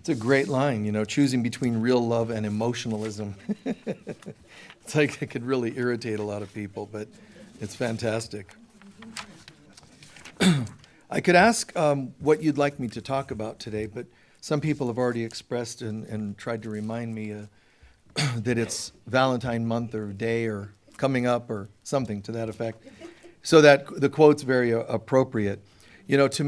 It's a great line, choosing between real love and emotionalism. It's like it could really irritate a lot of people, but it's fantastic. I could ask what you'd like me to talk about today, but some people have already expressed and tried to remind me that it's Valentine month or day or coming up or something to that effect. So that the quote's very appropriate. To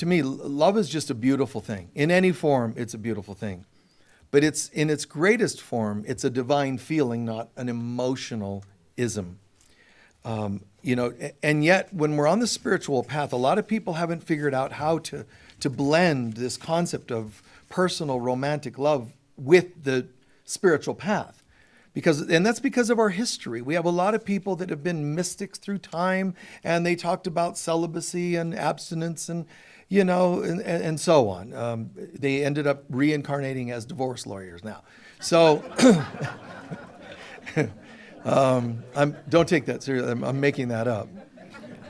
me, love is just a beautiful thing. In any form, it's a beautiful thing. But it's in its greatest form, it's a divine feeling, not an emotional ism. And yet when we're on the spiritual path, a lot of people haven't figured out how to blend this concept of personal romantic love with the spiritual path. And that's because of our history. We have a lot of people that have been mystics through time, and they talked about celibacy and abstinence and so on. They ended up reincarnating as divorce lawyers now. So don't take that seriously. I'm making that up.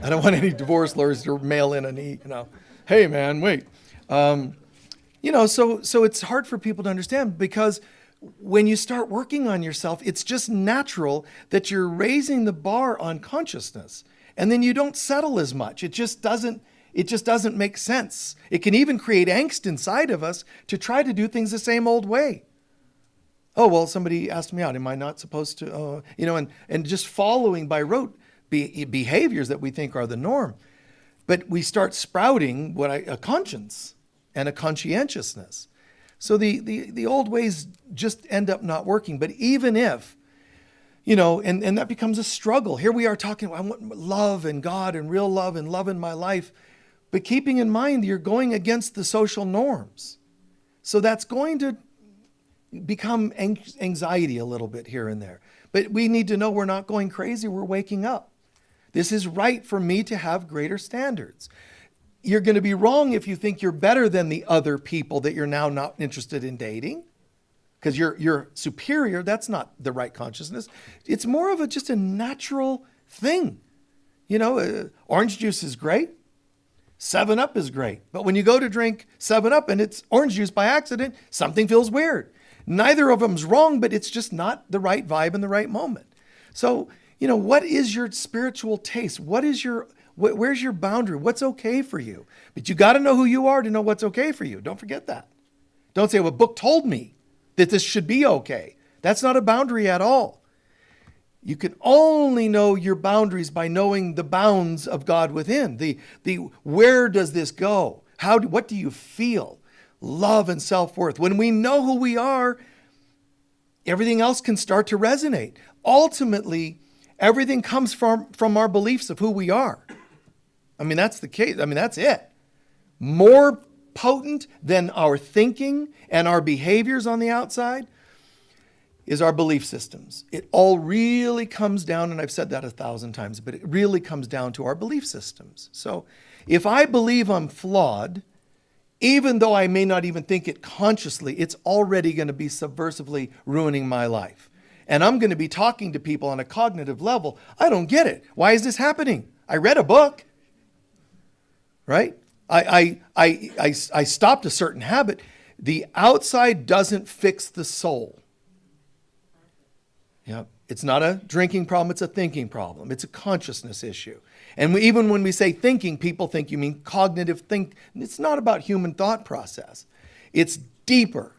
I don't want any divorce lawyers to mail in hey man, wait. So it's hard for people to understand, because when you start working on yourself, it's just natural that you're raising the bar on consciousness, and then you don't settle as much. It just doesn't make sense. It can even create angst inside of us to try to do things the same old way. Oh, well, somebody asked me out. Am I not supposed to, and just following by rote behaviors that we think are the norm. But we start sprouting a conscience and a conscientiousness. So the old ways just end up not working. But even if, and that becomes a struggle. Here we are talking, I want love and God and real love and love in my life. But keeping in mind, you're going against the social norms. So that's going to become anxiety a little bit here and there. But we need to know we're not going crazy. We're waking up. This is right for me to have greater standards. You're going to be wrong if you think you're better than the other people that you're now not interested in dating, because you're superior. That's not the right consciousness. It's more of just a natural thing. Orange juice is great. 7-Up is great. But when you go to drink 7-Up and it's orange juice by accident, something feels weird. Neither of them's wrong, but it's just not the right vibe in the right moment. So, what is your spiritual taste? Where's your boundary? What's okay for you? But you got to know who you are to know what's okay for you. Don't forget that. Don't say, well, a book told me that this should be okay. That's not a boundary at all. You can only know your boundaries by knowing the bounds of God within. The where does this go? What do you feel? Love and self-worth. When we know who we are, everything else can start to resonate. Ultimately, everything comes from our beliefs of who we are. That's the case. That's it. More potent than our thinking and our behaviors on the outside is our belief systems. It all really comes down, and I've said that 1,000 times, but it really comes down to our belief systems. So if I believe I'm flawed, even though I may not even think it consciously, it's already going to be subversively ruining my life. And I'm going to be talking to people on a cognitive level. I don't get it. Why is this happening? I read a book, right? I stopped a certain habit. The outside doesn't fix the soul. Yeah, it's not a drinking problem. It's a thinking problem. It's a consciousness issue. And even when we say thinking, people think you mean cognitive think. It's not about human thought process. It's deeper.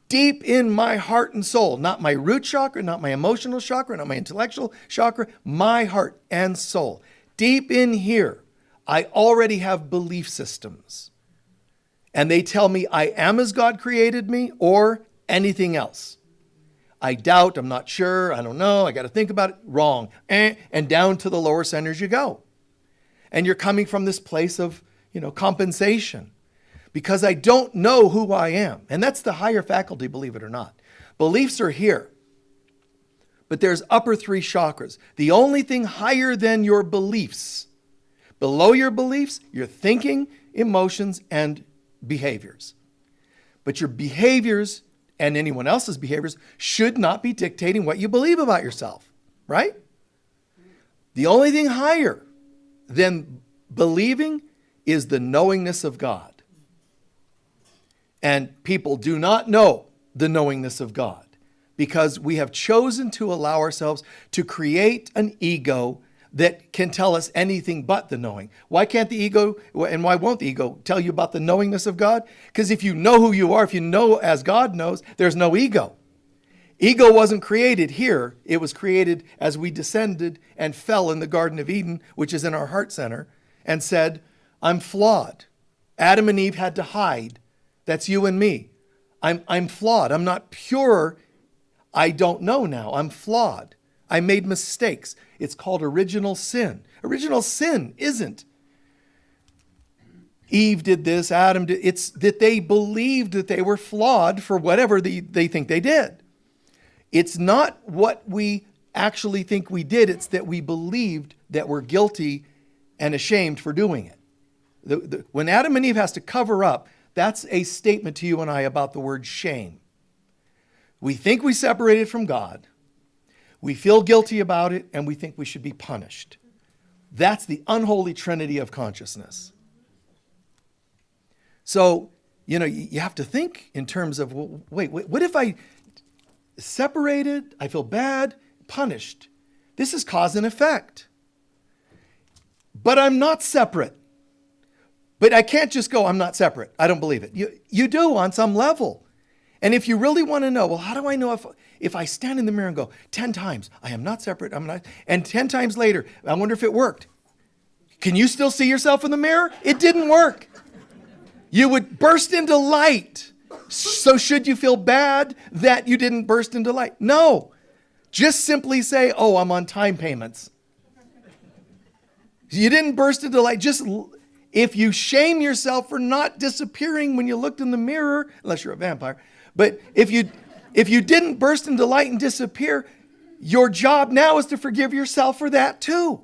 Deep in my heart and soul, not my root chakra, not my emotional chakra, not my intellectual chakra, my heart and soul. Deep in here, I already have belief systems. And they tell me I am as God created me or anything else. I doubt, I'm not sure, I don't know, I got to think about it. Wrong. And down to the lower centers you go. And you're coming from this place of, compensation. Because I don't know who I am. And that's the higher faculty, believe it or not. Beliefs are here. But there's upper 3 chakras. The only thing higher than your beliefs, below your beliefs, your thinking, emotions, and behaviors. But your behaviors and anyone else's behaviors should not be dictating what you believe about yourself, right? The only thing higher than believing is the knowingness of God. And people do not know the knowingness of God because we have chosen to allow ourselves to create an ego that can tell us anything but the knowing. Why can't the ego, and why won't the ego tell you about the knowingness of God? Because if you know who you are, if you know as God knows, there's no ego. Ego wasn't created here. It was created as we descended and fell in the Garden of Eden, which is in our heart center, and said, I'm flawed. Adam and Eve had to hide. That's you and me. I'm flawed. I'm not pure. I don't know now. I'm flawed. I made mistakes. It's called original sin. Original sin isn't Eve did this, Adam did. It's that they believed that they were flawed for whatever they think they did. It's not what we actually think we did. It's that we believed that we're guilty and ashamed for doing it. When Adam and Eve has to cover up, that's a statement to you and I about the word shame. We think we separated from God. We feel guilty about it, and we think we should be punished. That's the unholy trinity of consciousness. So, you have to think in terms of, wait, what if I separated, I feel bad, punished? This is cause and effect. But I'm not separate. But I can't just go, I'm not separate. I don't believe it. You do on some level. And if you really want to know, well, how do I know if I stand in the mirror and go 10 times, I am not separate, I'm not, and 10 times later, I wonder if it worked. Can you still see yourself in the mirror? It didn't work. You would burst into light. So should you feel bad that you didn't burst into light? No. Just simply say, oh, I'm on time payments. You didn't burst into light. Just if you shame yourself for not disappearing when you looked in the mirror, unless you're a vampire, but if you didn't burst into light and disappear, your job now is to forgive yourself for that too.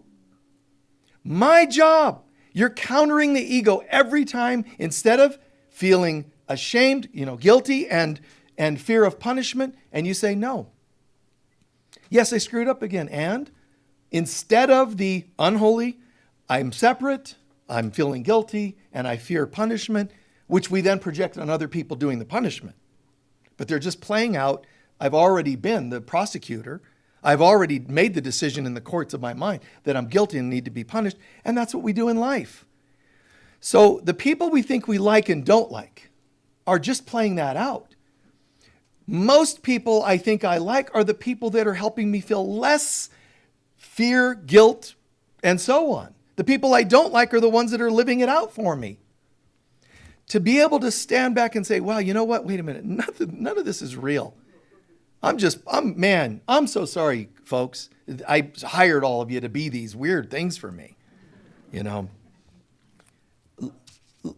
My job. You're countering the ego every time. Instead of feeling ashamed, guilty and fear of punishment, and you say no. Yes, I screwed up again. And instead of the unholy, I'm separate, I'm feeling guilty, and I fear punishment, which we then project on other people doing the punishment. But they're just playing out, I've already been the prosecutor. I've already made the decision in the courts of my mind that I'm guilty and need to be punished. And that's what we do in life. So the people we think we like and don't like are just playing that out. Most people I think I like are the people that are helping me feel less fear, guilt, and so on. The people I don't like are the ones that are living it out for me. To be able to stand back and say, wow, you know what? Wait a minute. None of this is real. I'm so sorry, folks. I hired all of you to be these weird things for me.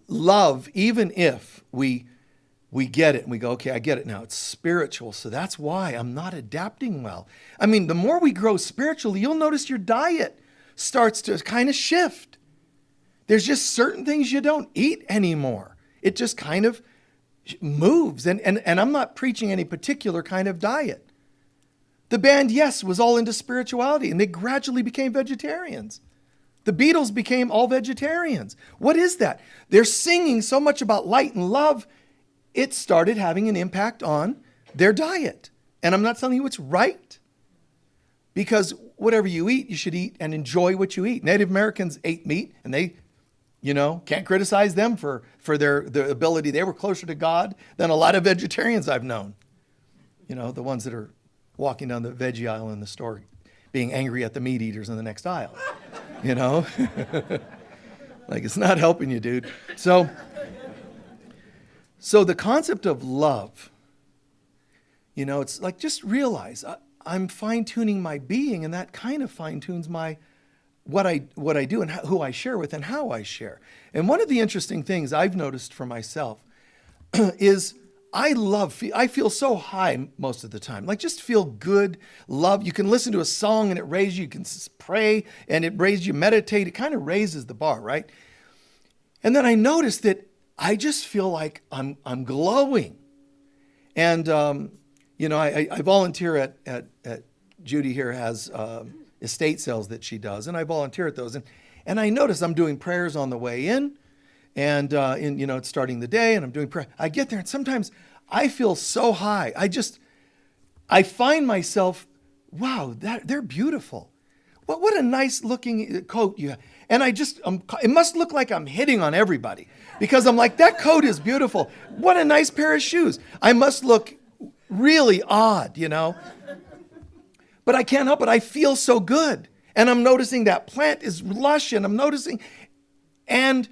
Love, even if we get it and we go, okay, I get it now. It's spiritual. So that's why I'm not adapting well. I mean, the more we grow spiritually, you'll notice your diet starts to kind of shift. There's just certain things you don't eat anymore. It just kind of moves. And I'm not preaching any particular kind of diet. The band, yes, was all into spirituality, and they gradually became vegetarians. The Beatles became all vegetarians. What is that? They're singing so much about light and love, it started having an impact on their diet. And I'm not telling you it's right, because whatever you eat, you should eat and enjoy what you eat. Native Americans ate meat, and they can't criticize them for their ability. They were closer to God than a lot of vegetarians I've known. The ones that are walking down the veggie aisle in the store, being angry at the meat eaters in the next aisle. Like, it's not helping you, dude. So the concept of love, it's like, just realize I'm fine-tuning my being, and that kind of fine-tunes what I do and who I share with and how I share. And one of the interesting things I've noticed for myself is I feel so high most of the time. Like, just feel good, love. You can listen to a song and it raises you. You can pray and it raises you, meditate. It kind of raises the bar, right? And then I notice that I just feel like I'm glowing. And, I volunteer at Judy here has estate sales that she does, and I volunteer at those. And I notice I'm doing prayers on the way in, and it's starting the day, and I'm doing prayer. I get there, and sometimes I feel so high. I find myself, wow, they're beautiful. What a nice looking coat you have. And it must look like I'm hitting on everybody, because I'm like, that coat is beautiful. What a nice pair of shoes. I must look really odd, But I can't help it. I feel so good. And I'm noticing that plant is lush, and I'm noticing, and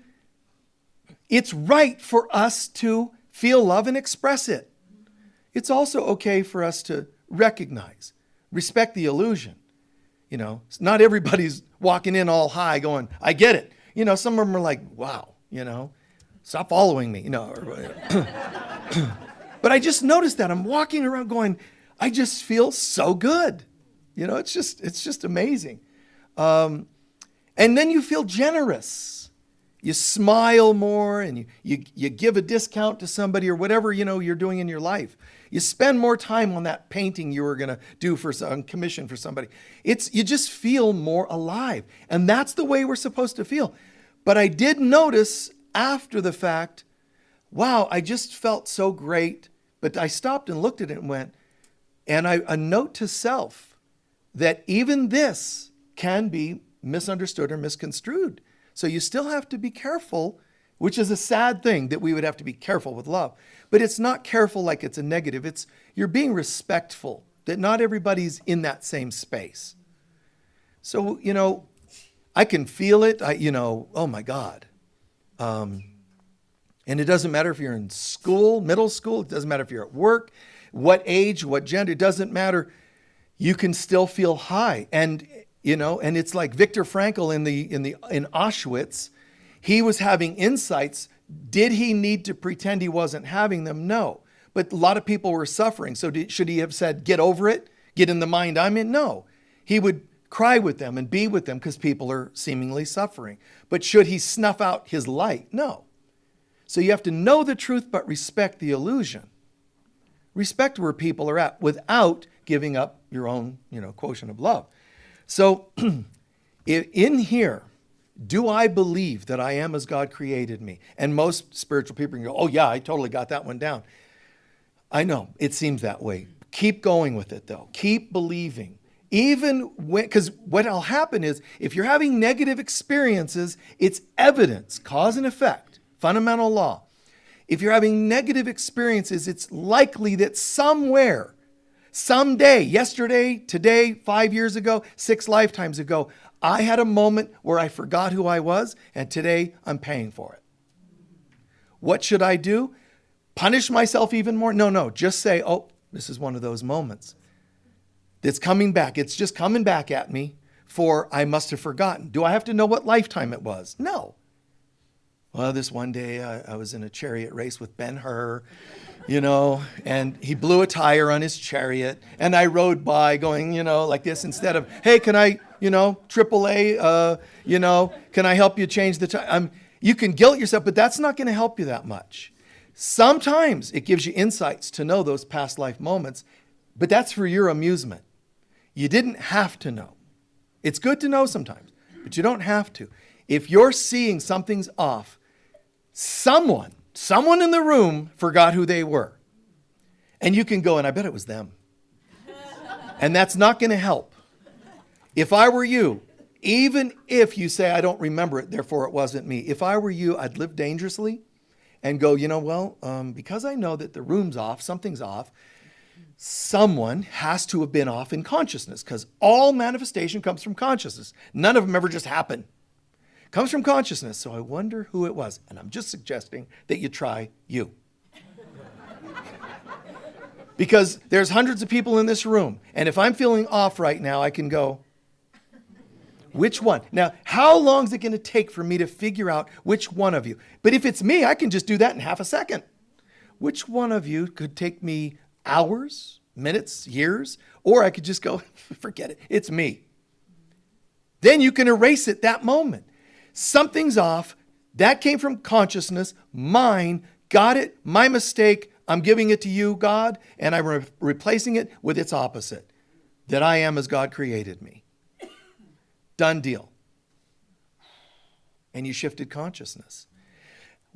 it's right for us to feel love and express it. It's also okay for us to recognize, respect the illusion. Not everybody's walking in all high going, I get it. Some of them are like, wow, stop following me, But I just noticed that I'm walking around going, I just feel so good. It's just amazing. And then you feel generous. You smile more, and you give a discount to somebody or whatever, you're doing in your life. You spend more time on that painting you were going to do on commission for somebody. You just feel more alive. And that's the way we're supposed to feel. But I did notice after the fact, wow, I just felt so great. But I stopped and looked at it and went, and a note to self that even this can be misunderstood or misconstrued. So you still have to be careful, which is a sad thing that we would have to be careful with love. But it's not careful like it's a negative. You're being respectful, that not everybody's in that same space. So, I can feel it. Oh my God. And it doesn't matter if you're in school, middle school. It doesn't matter if you're at work, what age, what gender. It doesn't matter. You can still feel high. And it's like Viktor Frankl in Auschwitz. He was having insights. Did he need to pretend he wasn't having them? No. But a lot of people were suffering. So should he have said, get over it? Get in the mind I'm in? No. He would cry with them and be with them because people are seemingly suffering. But should he snuff out his light? No. So you have to know the truth, but respect the illusion. Respect where people are at without giving up your own, quotient of love. So in here, do I believe that I am as God created me? And most spiritual people can go, oh yeah, I totally got that one down. I know, it seems that way. Keep going with it though. Keep believing. Even when, because what'll happen is, if you're having negative experiences, it's evidence, cause and effect, fundamental law. If you're having negative experiences, it's likely that somewhere, someday, yesterday, today, 5 years ago, 6 lifetimes ago, I had a moment where I forgot who I was, and today I'm paying for it. What should I do? Punish myself even more? No, just say, oh, this is one of those moments that's coming back. It's just coming back at me, for I must have forgotten. Do I have to know what lifetime it was? No. Well, this one day I was in a chariot race with Ben-Hur, and he blew a tire on his chariot, and I rode by going, like this, instead of, hey, can I, AAA, can I help you change the tire? You can guilt yourself, but that's not going to help you that much. Sometimes it gives you insights to know those past life moments, but that's for your amusement. You didn't have to know. It's good to know sometimes, but you don't have to. If you're seeing something's off, someone in the room forgot who they were. And you can go, and I bet it was them. And that's not going to help. If I were you, even if you say, I don't remember it, therefore it wasn't me. If I were you, I'd live dangerously and go, because I know that the room's off, something's off, someone has to have been off in consciousness, because all manifestation comes from consciousness. None of them ever just happen. It comes from consciousness. So I wonder who it was. And I'm just suggesting that you try you. Because there's hundreds of people in this room. And if I'm feeling off right now, I can go, which one? Now, how long is it going to take for me to figure out which one of you? But if it's me, I can just do that in half a second. Which one of you could take me hours, minutes, years? Or I could just go, forget it, it's me. Then you can erase it that moment. Something's off. That came from consciousness. Mine. Got it. My mistake. I'm giving it to you, God, and I'm replacing it with its opposite, that I am as God created me. Done deal. And you shifted consciousness.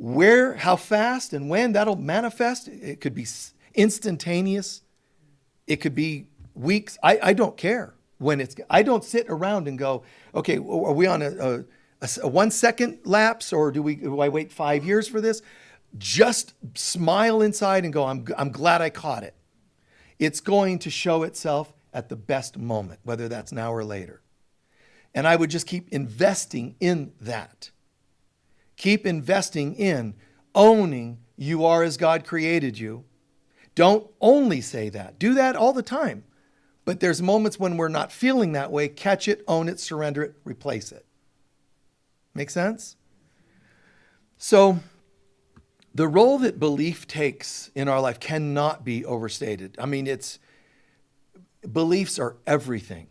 Where, how fast and when that'll manifest, it could be instantaneous. It could be weeks. I don't care when I don't sit around and go, okay, are we on a 1 second lapse, or do I wait 5 years for this? Just smile inside and go, I'm glad I caught it. It's going to show itself at the best moment, whether that's now or later. And I would just keep investing in that. Keep investing in owning you are as God created you. Don't only say that. Do that all the time. But there's moments when we're not feeling that way. Catch it, own it, surrender it, replace it. Make sense? So the role that belief takes in our life cannot be overstated. I mean, beliefs are everything.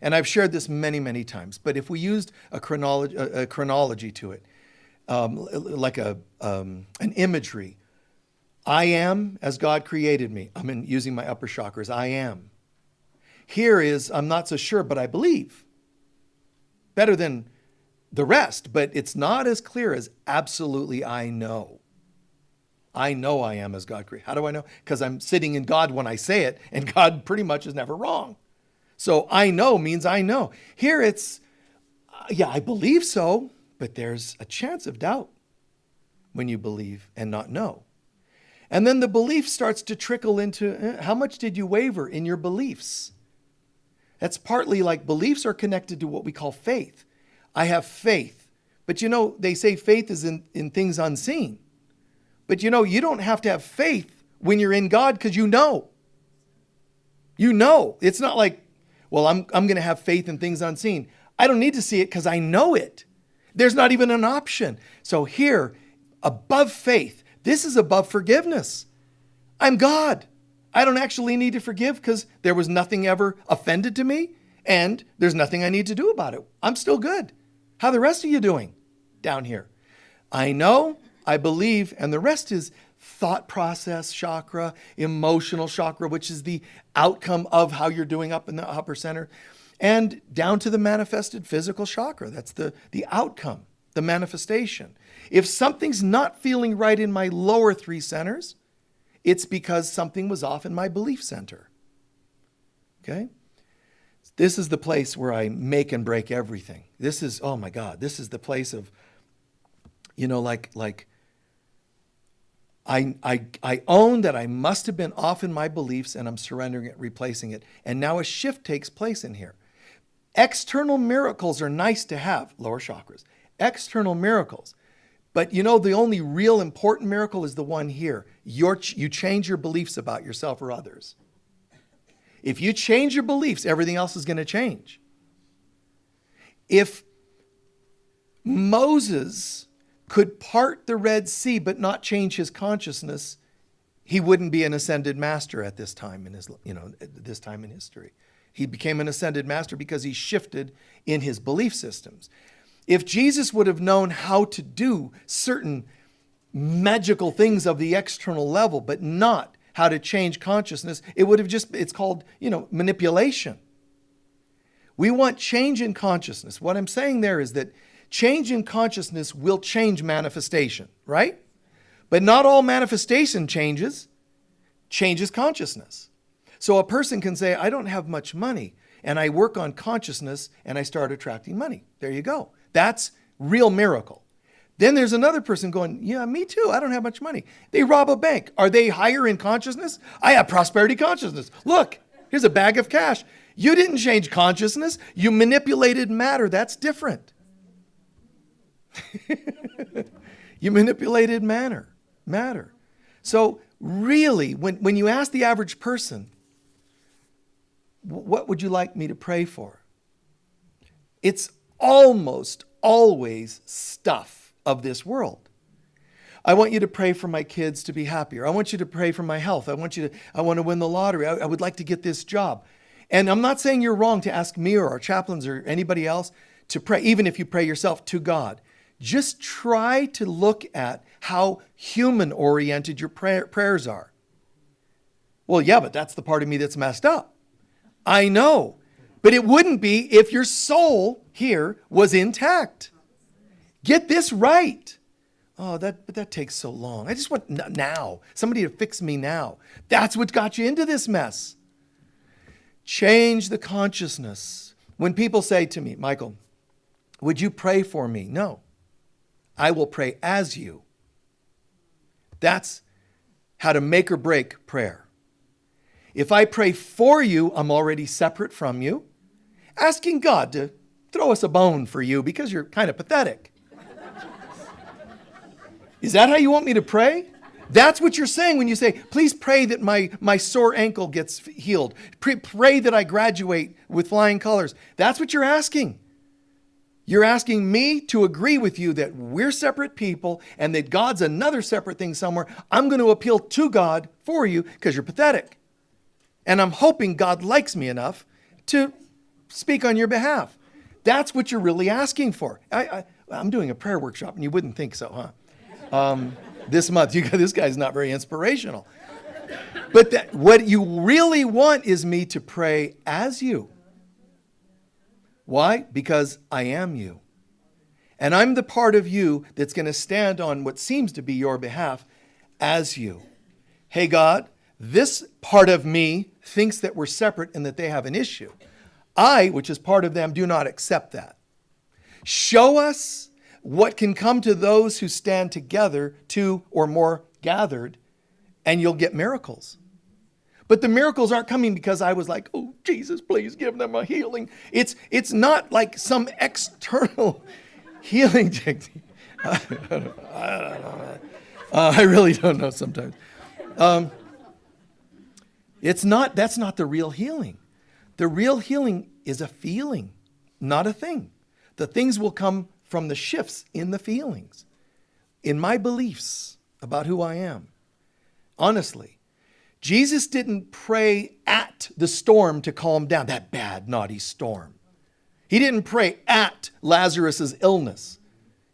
And I've shared this many, many times. But if we used a chronology to it, like an imagery, I am as God created me. I'm using my upper chakras. I am. Here is, I'm not so sure, but I believe. Better than the rest, but it's not as clear as absolutely I know. I know I am as God created. How do I know? Because I'm sitting in God when I say it, and God pretty much is never wrong. So I know means I know. Here it's, yeah, I believe so, but there's a chance of doubt when you believe and not know. And then the belief starts to trickle into, how much did you waver in your beliefs? That's partly like beliefs are connected to what we call faith. I have faith. But they say faith is in things unseen. But you don't have to have faith when you're in God, because you know. You know. It's not like, well, I'm going to have faith in things unseen. I don't need to see it because I know it. There's not even an option. So here, above faith, this is above forgiveness. I'm God. I don't actually need to forgive because there was nothing ever offended to me, and there's nothing I need to do about it. I'm still good. How the rest of you doing down here? I know, I believe, and the rest is thought process chakra, emotional chakra, which is the outcome of how you're doing up in the upper center, and down to the manifested physical chakra. That's the outcome, the manifestation. If something's not feeling right in my lower three centers, it's because something was off in my belief center. Okay? This is the place where I make and break everything. This is, oh my God, this is the place of, I own that I must have been off in my beliefs, and I'm surrendering it, replacing it. And now a shift takes place in here. External miracles are nice to have, lower chakras. External miracles. But the only real important miracle is the one here. You change your beliefs about yourself or others. If you change your beliefs, everything else is going to change. If Moses could part the Red Sea but not change his consciousness, he wouldn't be an ascended master at this time in this time in history. He became an ascended master because he shifted in his belief systems. If Jesus would have known how to do certain magical things of the external level, but not how to change consciousness, it would have it's called, manipulation. We want change in consciousness. What I'm saying there is that change in consciousness will change manifestation, right? But not all manifestation changes consciousness. So a person can say, I don't have much money, and I work on consciousness, and I start attracting money. There you go. That's real miracle. Then there's another person going, yeah, me too. I don't have much money. They rob a bank. Are they higher in consciousness? I have prosperity consciousness. Look, here's a bag of cash. You didn't change consciousness. You manipulated matter. That's different. You manipulated matter. So really, when you ask the average person, what would you like me to pray for? It's almost always stuff of this world. I want you to pray for my kids to be happier. I want you to pray for my health. I want to win the lottery. I would like to get this job. And I'm not saying you're wrong to ask me or our chaplains or anybody else to pray, even if you pray yourself, to God. Just try to look at how human-oriented your prayers are. Well, yeah, but that's the part of me that's messed up. I know. But it wouldn't be if your soul here was intact. Get this right. Oh, but that takes so long. I just want now. Somebody to fix me now. That's what got you into this mess. Change the consciousness. When people say to me, Michael, would you pray for me? No. I will pray as you. That's how to make or break prayer. If I pray for you, I'm already separate from you, asking God to throw us a bone for you because you're kind of pathetic. Is that how you want me to pray? That's what you're saying when you say, please pray that my sore ankle gets healed. Pray that I graduate with flying colors. That's what you're asking. You're asking me to agree with you that we're separate people and that God's another separate thing somewhere. I'm going to appeal to God for you because you're pathetic. And I'm hoping God likes me enough to speak on your behalf. That's what you're really asking for. I'm doing a prayer workshop and you wouldn't think so, huh? This month, this guy's not very inspirational. But what you really want is me to pray as you. Why? Because I am you. And I'm the part of you that's going to stand on what seems to be your behalf as you. Hey, God, this part of me thinks that we're separate and that they have an issue. I, which is part of them, do not accept that. Show us what can come to those who stand together, two or more gathered, and you'll get miracles. But the miracles aren't coming because I was like, oh, Jesus, please give them a healing. It's not like some external healing technique. I don't know. I really don't know sometimes. That's not the real healing. The real healing is a feeling, not a thing. The things will come from the shifts in the feelings, in my beliefs about who I am. Honestly, Jesus didn't pray at the storm to calm down, that bad, naughty storm. He didn't pray at Lazarus's illness.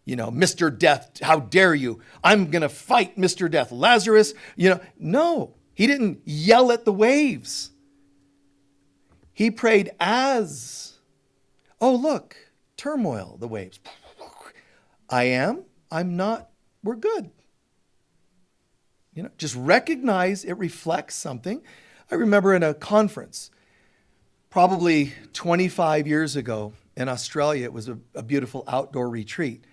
Mr. Death, how dare you? I'm going to fight Mr. Death. Lazarus, no, he didn't yell at the waves. He prayed as, oh, look, turmoil, the waves. I am, I'm not, we're good. Just recognize it reflects something. I remember in a conference, probably 25 years ago in Australia, it was a beautiful outdoor retreat.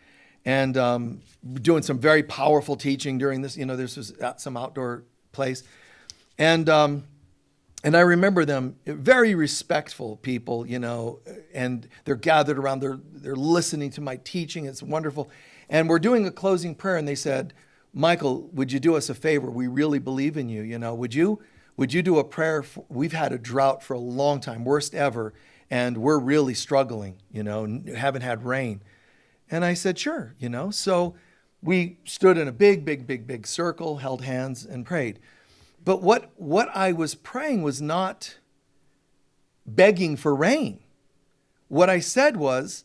And doing some very powerful teaching during this, this was at some outdoor place. And I remember them, very respectful people, and they're gathered around, they're listening to my teaching. It's wonderful. And we're doing a closing prayer, and they said, Michael, would you do us a favor? We really believe in you. Would you do a prayer? We've had a drought for a long time, worst ever, and we're really struggling, haven't had rain. And I said, sure, So we stood in a big circle, held hands, and prayed. But what I was praying was not begging for rain. What I said was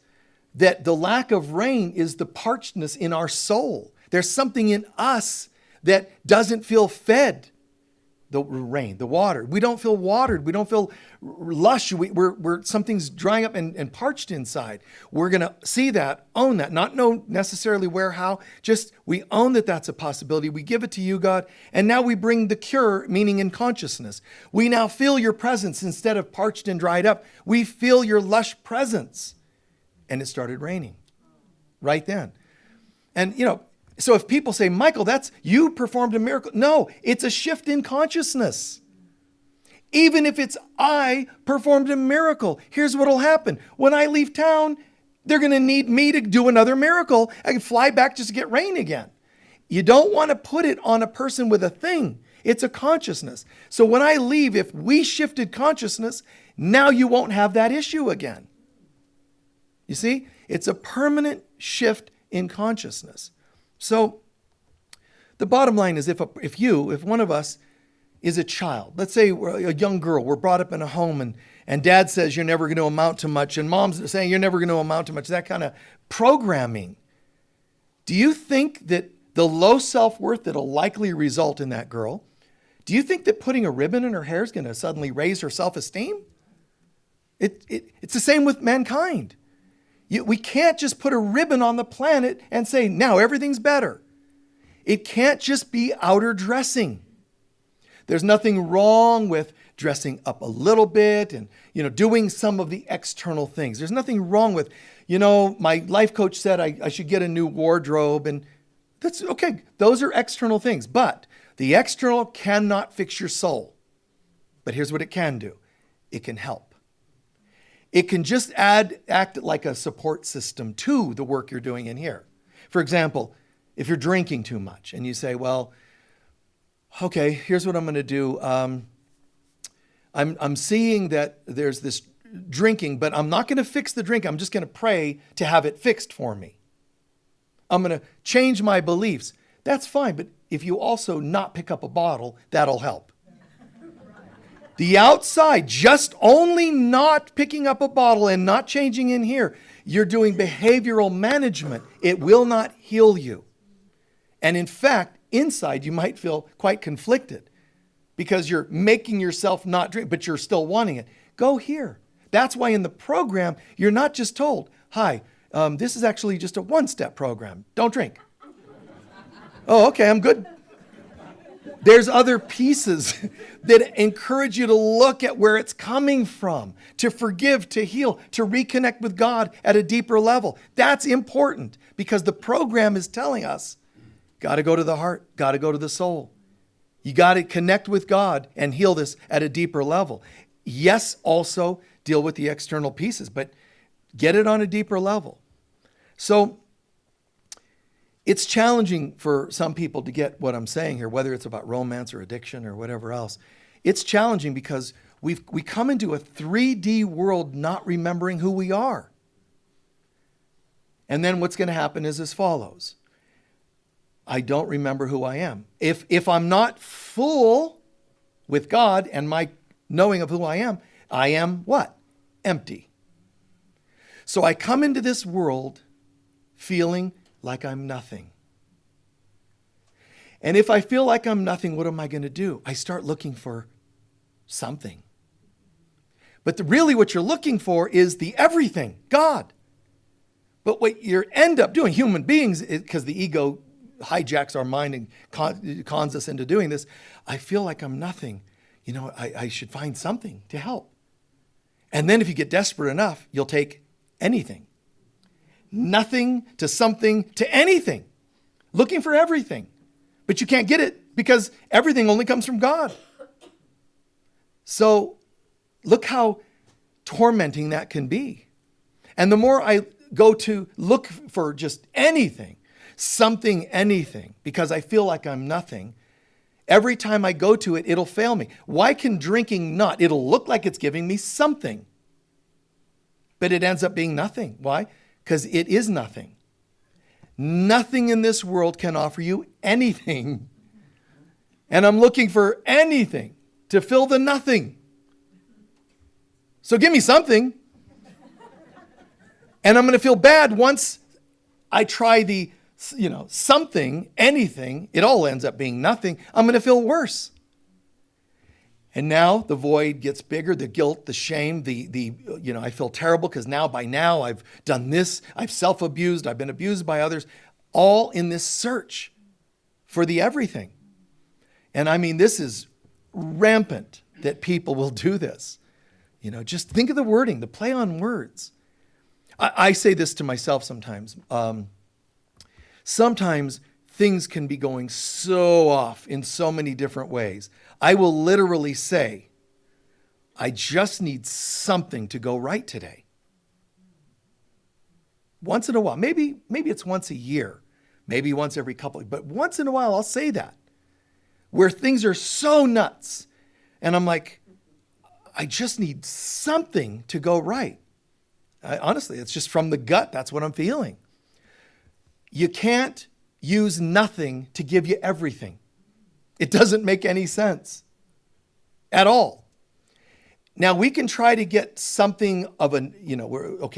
that the lack of rain is the parchedness in our soul. There's something in us that doesn't feel fed. The rain, the water. We don't feel watered. We don't feel lush. We're something's drying up and parched inside. We're going to see that, own that, not know necessarily where, how, just we own that that's a possibility. We give it to you, God, and now we bring the cure, meaning in consciousness. We now feel your presence instead of parched and dried up. We feel your lush presence. And it started raining right then. And, so if people say, Michael, you performed a miracle. No, it's a shift in consciousness. Even if it's I performed a miracle, here's what'll happen. When I leave town, they're going to need me to do another miracle. I can fly back just to get rain again. You don't want to put it on a person with a thing. It's a consciousness. So when I leave, if we shifted consciousness, now you won't have that issue again. You see, it's a permanent shift in consciousness. So the bottom line is if one of us is a child, let's say we're a young girl, we're brought up in a home and dad says you're never going to amount to much and mom's saying you're never going to amount to much, that kind of programming. Do you think that the low self-worth that'll likely result in that girl, do you think that putting a ribbon in her hair is going to suddenly raise her self-esteem? It's the same with mankind. We can't just put a ribbon on the planet and say, now everything's better. It can't just be outer dressing. There's nothing wrong with dressing up a little bit and, doing some of the external things. There's nothing wrong with, my life coach said I should get a new wardrobe, and that's okay. Those are external things, but the external cannot fix your soul. But here's what it can do. It can help. It can just act like a support system to the work you're doing in here. For example, if you're drinking too much and you say, well, okay, here's what I'm going to do. I'm seeing that there's this drinking, but I'm not going to fix the drink. I'm just going to pray to have it fixed for me. I'm going to change my beliefs. That's fine, but if you also not pick up a bottle, that'll help. The outside, just only not picking up a bottle and not changing in here, you're doing behavioral management. It will not heal you. And in fact, inside you might feel quite conflicted because you're making yourself not drink, but you're still wanting it. Go here. That's why in the program, you're not just told, hi, this is actually just a one-step program. Don't drink. Oh, okay, I'm good. There's other pieces that encourage you to look at where it's coming from, to forgive, to heal, to reconnect with God at a deeper level. That's important because the program is telling us, got to go to the heart, got to go to the soul. You got to connect with God and heal this at a deeper level. Yes, also deal with the external pieces, but get it on a deeper level. So it's challenging for some people to get what I'm saying here, whether it's about romance or addiction or whatever else. It's challenging because we come into a 3D world not remembering who we are. And then what's going to happen is as follows. I don't remember who I am. If I'm not full with God and my knowing of who I am what? Empty. So I come into this world feeling like I'm nothing. And if I feel like I'm nothing, what am I going to do? I start looking for something. But really what you're looking for is the everything, God. But what you end up doing, human beings, because the ego hijacks our mind and cons us into doing this, I feel like I'm nothing. I should find something to help. And then if you get desperate enough, you'll take anything. Nothing to something to anything. Looking for everything. But you can't get it because everything only comes from God. So look how tormenting that can be. And the more I go to look for just anything, something, anything, because I feel like I'm nothing, every time I go to it, it'll fail me. Why can drinking not? It'll look like it's giving me something, but it ends up being nothing. Why? Because it is nothing. Nothing in this world can offer you anything. And I'm looking for anything to fill the nothing. So give me something. And I'm going to feel bad once I try the, something, anything. It all ends up being nothing. I'm going to feel worse. And now the void gets bigger, the guilt, the shame, I feel terrible because by now I've done this, I've self-abused, I've been abused by others, all in this search for the everything. And I mean, this is rampant that people will do this. Just think of the wording, the play on words. I say this to myself sometimes. Sometimes things can be going so off in so many different ways. I will literally say, I just need something to go right today. Once in a while, maybe it's once a year, maybe once every couple, but once in a while I'll say that, where things are so nuts. And I'm like, I just need something to go right. Honestly, it's just from the gut. That's what I'm feeling. You can't use nothing to give you everything. It doesn't make any sense at all. Now we can try to get something of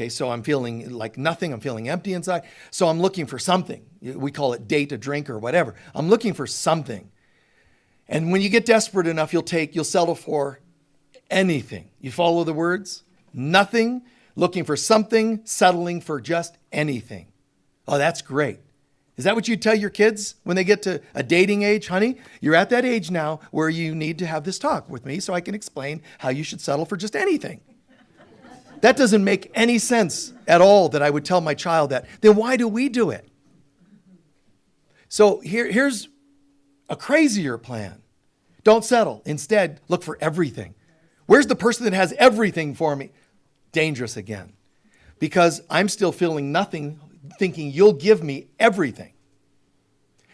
so I'm feeling like nothing. I'm feeling empty inside. So I'm looking for something. We call it date, a drink or whatever. I'm looking for something. And when you get desperate enough, you'll settle for anything. You follow the words? Nothing, looking for something, settling for just anything. Oh, that's great. Is that what you tell your kids when they get to a dating age? Honey, you're at that age now where you need to have this talk with me so I can explain how you should settle for just anything. That doesn't make any sense at all that I would tell my child that. Then why do we do it? So here's a crazier plan. Don't settle. Instead, look for everything. Where's the person that has everything for me? Dangerous again. Because I'm still feeling nothing, thinking you'll give me everything.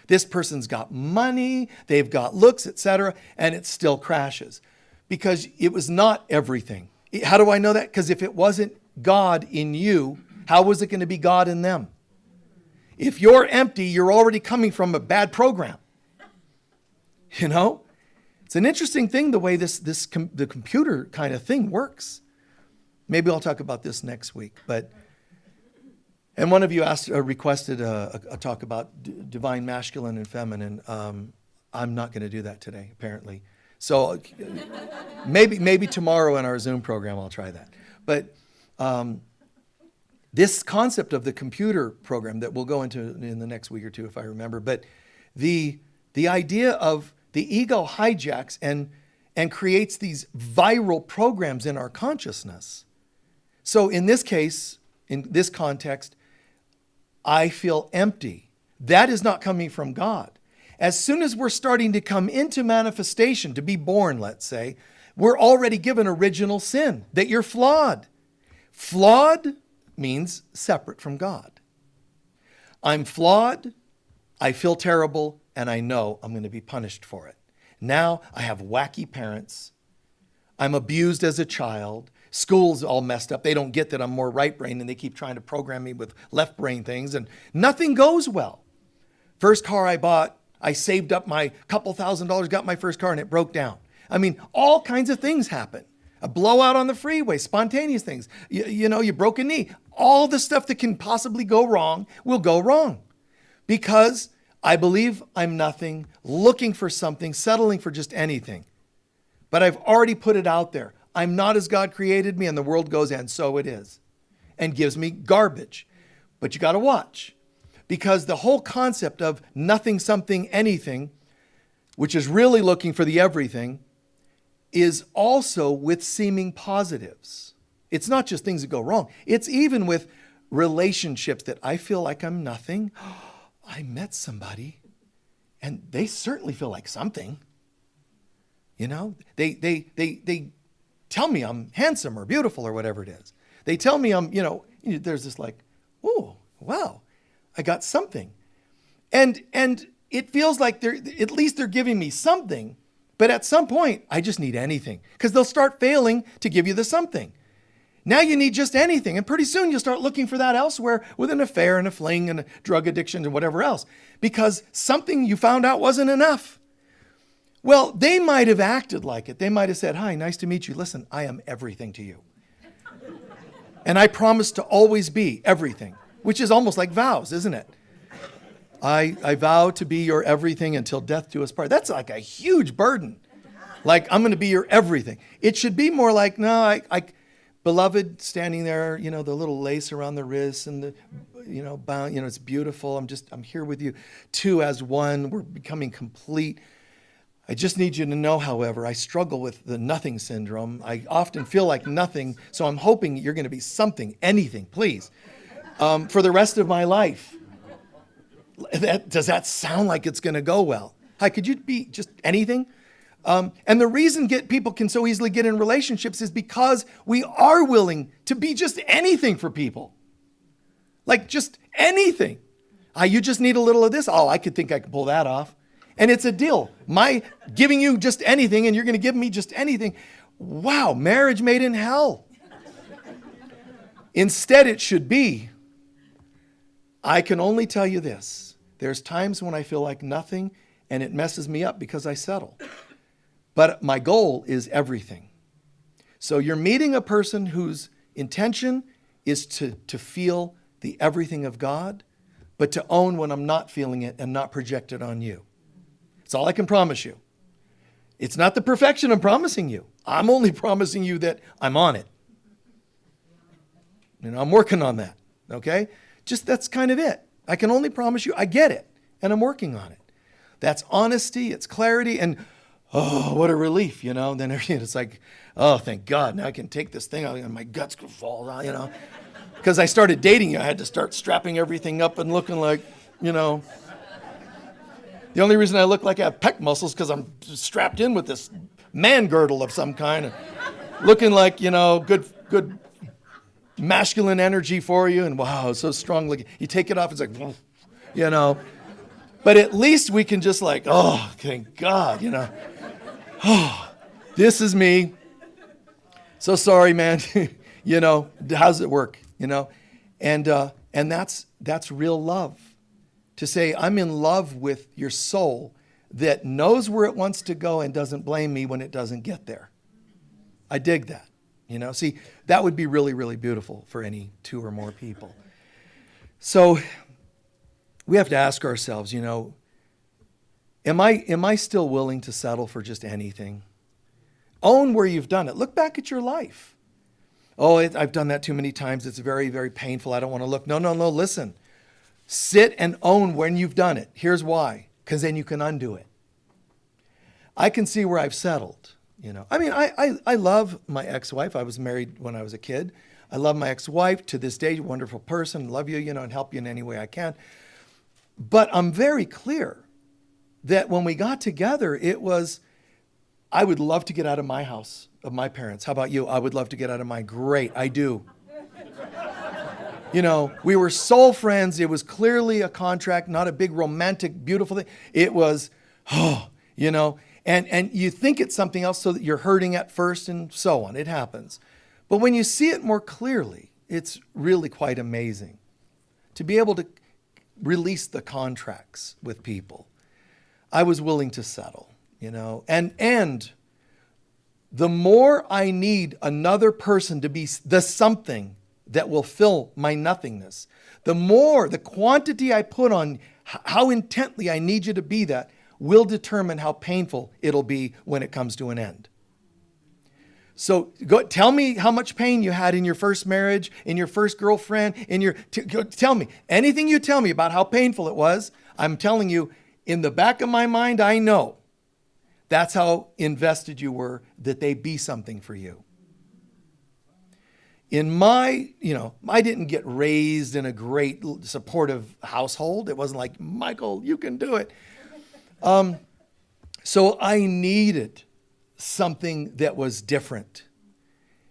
This person's got money, they've got looks, etc., and it still crashes. Because it was not everything. How do I know that? Because if it wasn't God in you, how was it going to be God in them? If you're empty, you're already coming from a bad program. You know? It's an interesting thing the way the computer kind of thing works. Maybe I'll talk about this next week. And one of you requested a talk about divine masculine and feminine. I'm not going to do that today, apparently. So maybe tomorrow in our Zoom program I'll try that. But this concept of the computer program that we'll go into in the next week or two, if I remember. But the idea of the ego hijacks and creates these viral programs in our consciousness. So in this case, in this context, I feel empty. That is not coming from God. As soon as we're starting to come into manifestation, to be born, let's say, we're already given original sin, that you're flawed. Flawed means separate from God. I'm flawed, I feel terrible, and I know I'm going to be punished for it. Now I have wacky parents. I'm abused as a child. School's all messed up. They don't get that I'm more right brain and they keep trying to program me with left brain things and nothing goes well. First car I bought, I saved up my couple $1,000s, got my first car and it broke down. I mean, all kinds of things happen. A blowout on the freeway, spontaneous things. You broke a knee. All the stuff that can possibly go wrong will go wrong because I believe I'm nothing, looking for something, settling for just anything. But I've already put it out there. I'm not as God created me, and the world goes, and so it is. And gives me garbage. But you got to watch. Because the whole concept of nothing, something, anything, which is really looking for the everything, is also with seeming positives. It's not just things that go wrong. It's even with relationships that I feel like I'm nothing. I met somebody and they certainly feel like something. You know, they tell me I'm handsome or beautiful or whatever it is. They tell me I'm, there's this like, oh, wow, I got something. And it feels like at least they're giving me something, but at some point I just need anything because they'll start failing to give you the something. Now you need just anything. And pretty soon you'll start looking for that elsewhere with an affair and a fling and a drug addiction and whatever else, because something you found out wasn't enough. Well, they might have acted like it. They might have said, hi, nice to meet you. Listen, I am everything to you. And I promise to always be everything, which is almost like vows, isn't it? I vow to be your everything until death do us part. That's like a huge burden. Like, I'm going to be your everything. It should be more like, no, I beloved, standing there, the little lace around the wrists and the, bound, it's beautiful. I'm here with you. Two as one. We're becoming complete. I just need you to know, however, I struggle with the nothing syndrome. I often feel like nothing, so I'm hoping you're going to be something, anything, please, for the rest of my life. Does that sound like it's going to go well? Hi, could you be just anything? And the reason people can so easily get in relationships is because we are willing to be just anything for people. Like just anything. You just need a little of this. Oh, I could pull that off. And it's a deal. My giving you just anything and you're going to give me just anything. Wow, marriage made in hell. Instead, it should be, I can only tell you this. There's times when I feel like nothing and it messes me up because I settle. But my goal is everything. So you're meeting a person whose intention is to feel the everything of God, but to own when I'm not feeling it and not project it on you. That's all I can promise you. It's not the perfection I'm promising you. I'm only promising you that I'm on it. I'm working on that, okay? Just that's kind of it. I can only promise you I get it, and I'm working on it. That's honesty, it's clarity, and oh, what a relief, you know. Then it's like, oh, thank God, now I can take this thing out and my guts could fall out, you know. Because I started dating you, I had to start strapping everything up and looking like, you know. The only reason I look like I have pec muscles because I'm strapped in with this man girdle of some kind, looking like, you know, good masculine energy for you, and wow, so strong. Like you take it off, it's like, you know. But at least we can just like, oh, thank God, you know. Oh, this is me. So sorry, man. You know, how's it work? You know, and that's real love. To say I'm in love with your soul that knows where it wants to go and doesn't blame me when it doesn't get there. I dig that. You know, see, that would be really, really beautiful for any two or more people. So we have to ask ourselves, you know, am I still willing to settle for just anything? Own where you've done it. Look back at your life. Oh, I've done that too many times. It's very, very painful. I don't want to look. No, listen. Sit and own when you've done it. Here's why. Because then you can undo it. I can see where I've settled. You know, I mean, I love my ex-wife. I was married when I was a kid. I love my ex-wife to this day. Wonderful person. Love you, you know, and help you in any way I can. But I'm very clear that when we got together, it was, I would love to get out of my house, of my parents. How about you? I would love to get out of mine. Great, I do. You know, we were soul friends. It was clearly a contract, not a big romantic, beautiful thing. It was, oh, you know, and you think it's something else so that you're hurting at first and so on. It happens. But when you see it more clearly, it's really quite amazing to be able to release the contracts with people. I was willing to settle, you know, and the more I need another person to be the something that will fill my nothingness, the more, the quantity I put on how intently I need you to be that will determine how painful it'll be when it comes to an end. So go tell me how much pain you had in your first marriage, in your first girlfriend, tell me anything you tell me about how painful it was. I'm telling you, in the back of my mind, I know that's how invested you were that they be something for you. In my, you know, I didn't get raised in a great supportive household. It wasn't like, Michael, you can do it. So I needed something that was different.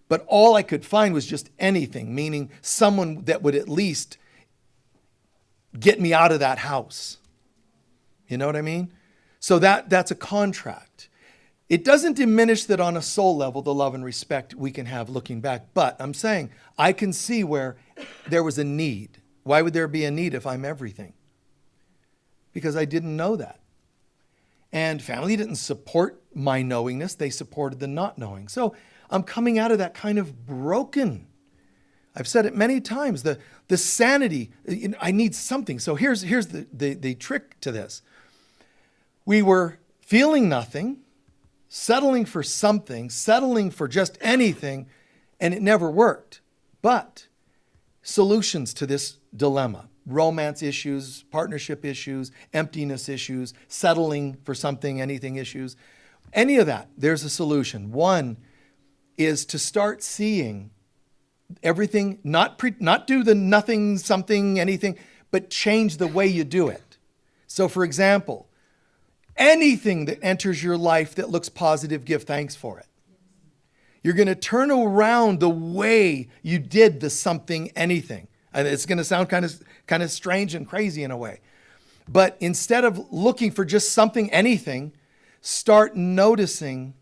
But all I could find was just anything, meaning someone that would at least get me out of that house. You know what I mean? So that's a contract. It doesn't diminish that on a soul level, the love and respect we can have looking back. But I'm saying I can see where there was a need. Why would there be a need if I'm everything? Because I didn't know that. And family didn't support my knowingness. They supported the not knowing. So I'm coming out of that kind of broken. I've said it many times, the sanity, I need something. So here's the trick to this. We were feeling nothing, settling for something, settling for just anything, and it never worked. But solutions to this dilemma. Romance issues, partnership issues, emptiness issues, settling for something, anything issues, any of that, there's a solution. One is to start seeing everything, not do the nothing, something, anything, but change the way you do it. So for example, anything that enters your life that looks positive, give thanks for it. You're going to turn around the way you did the something, anything. And it's going to sound kind of strange and crazy in a way. But instead of looking for just something, anything, start noticing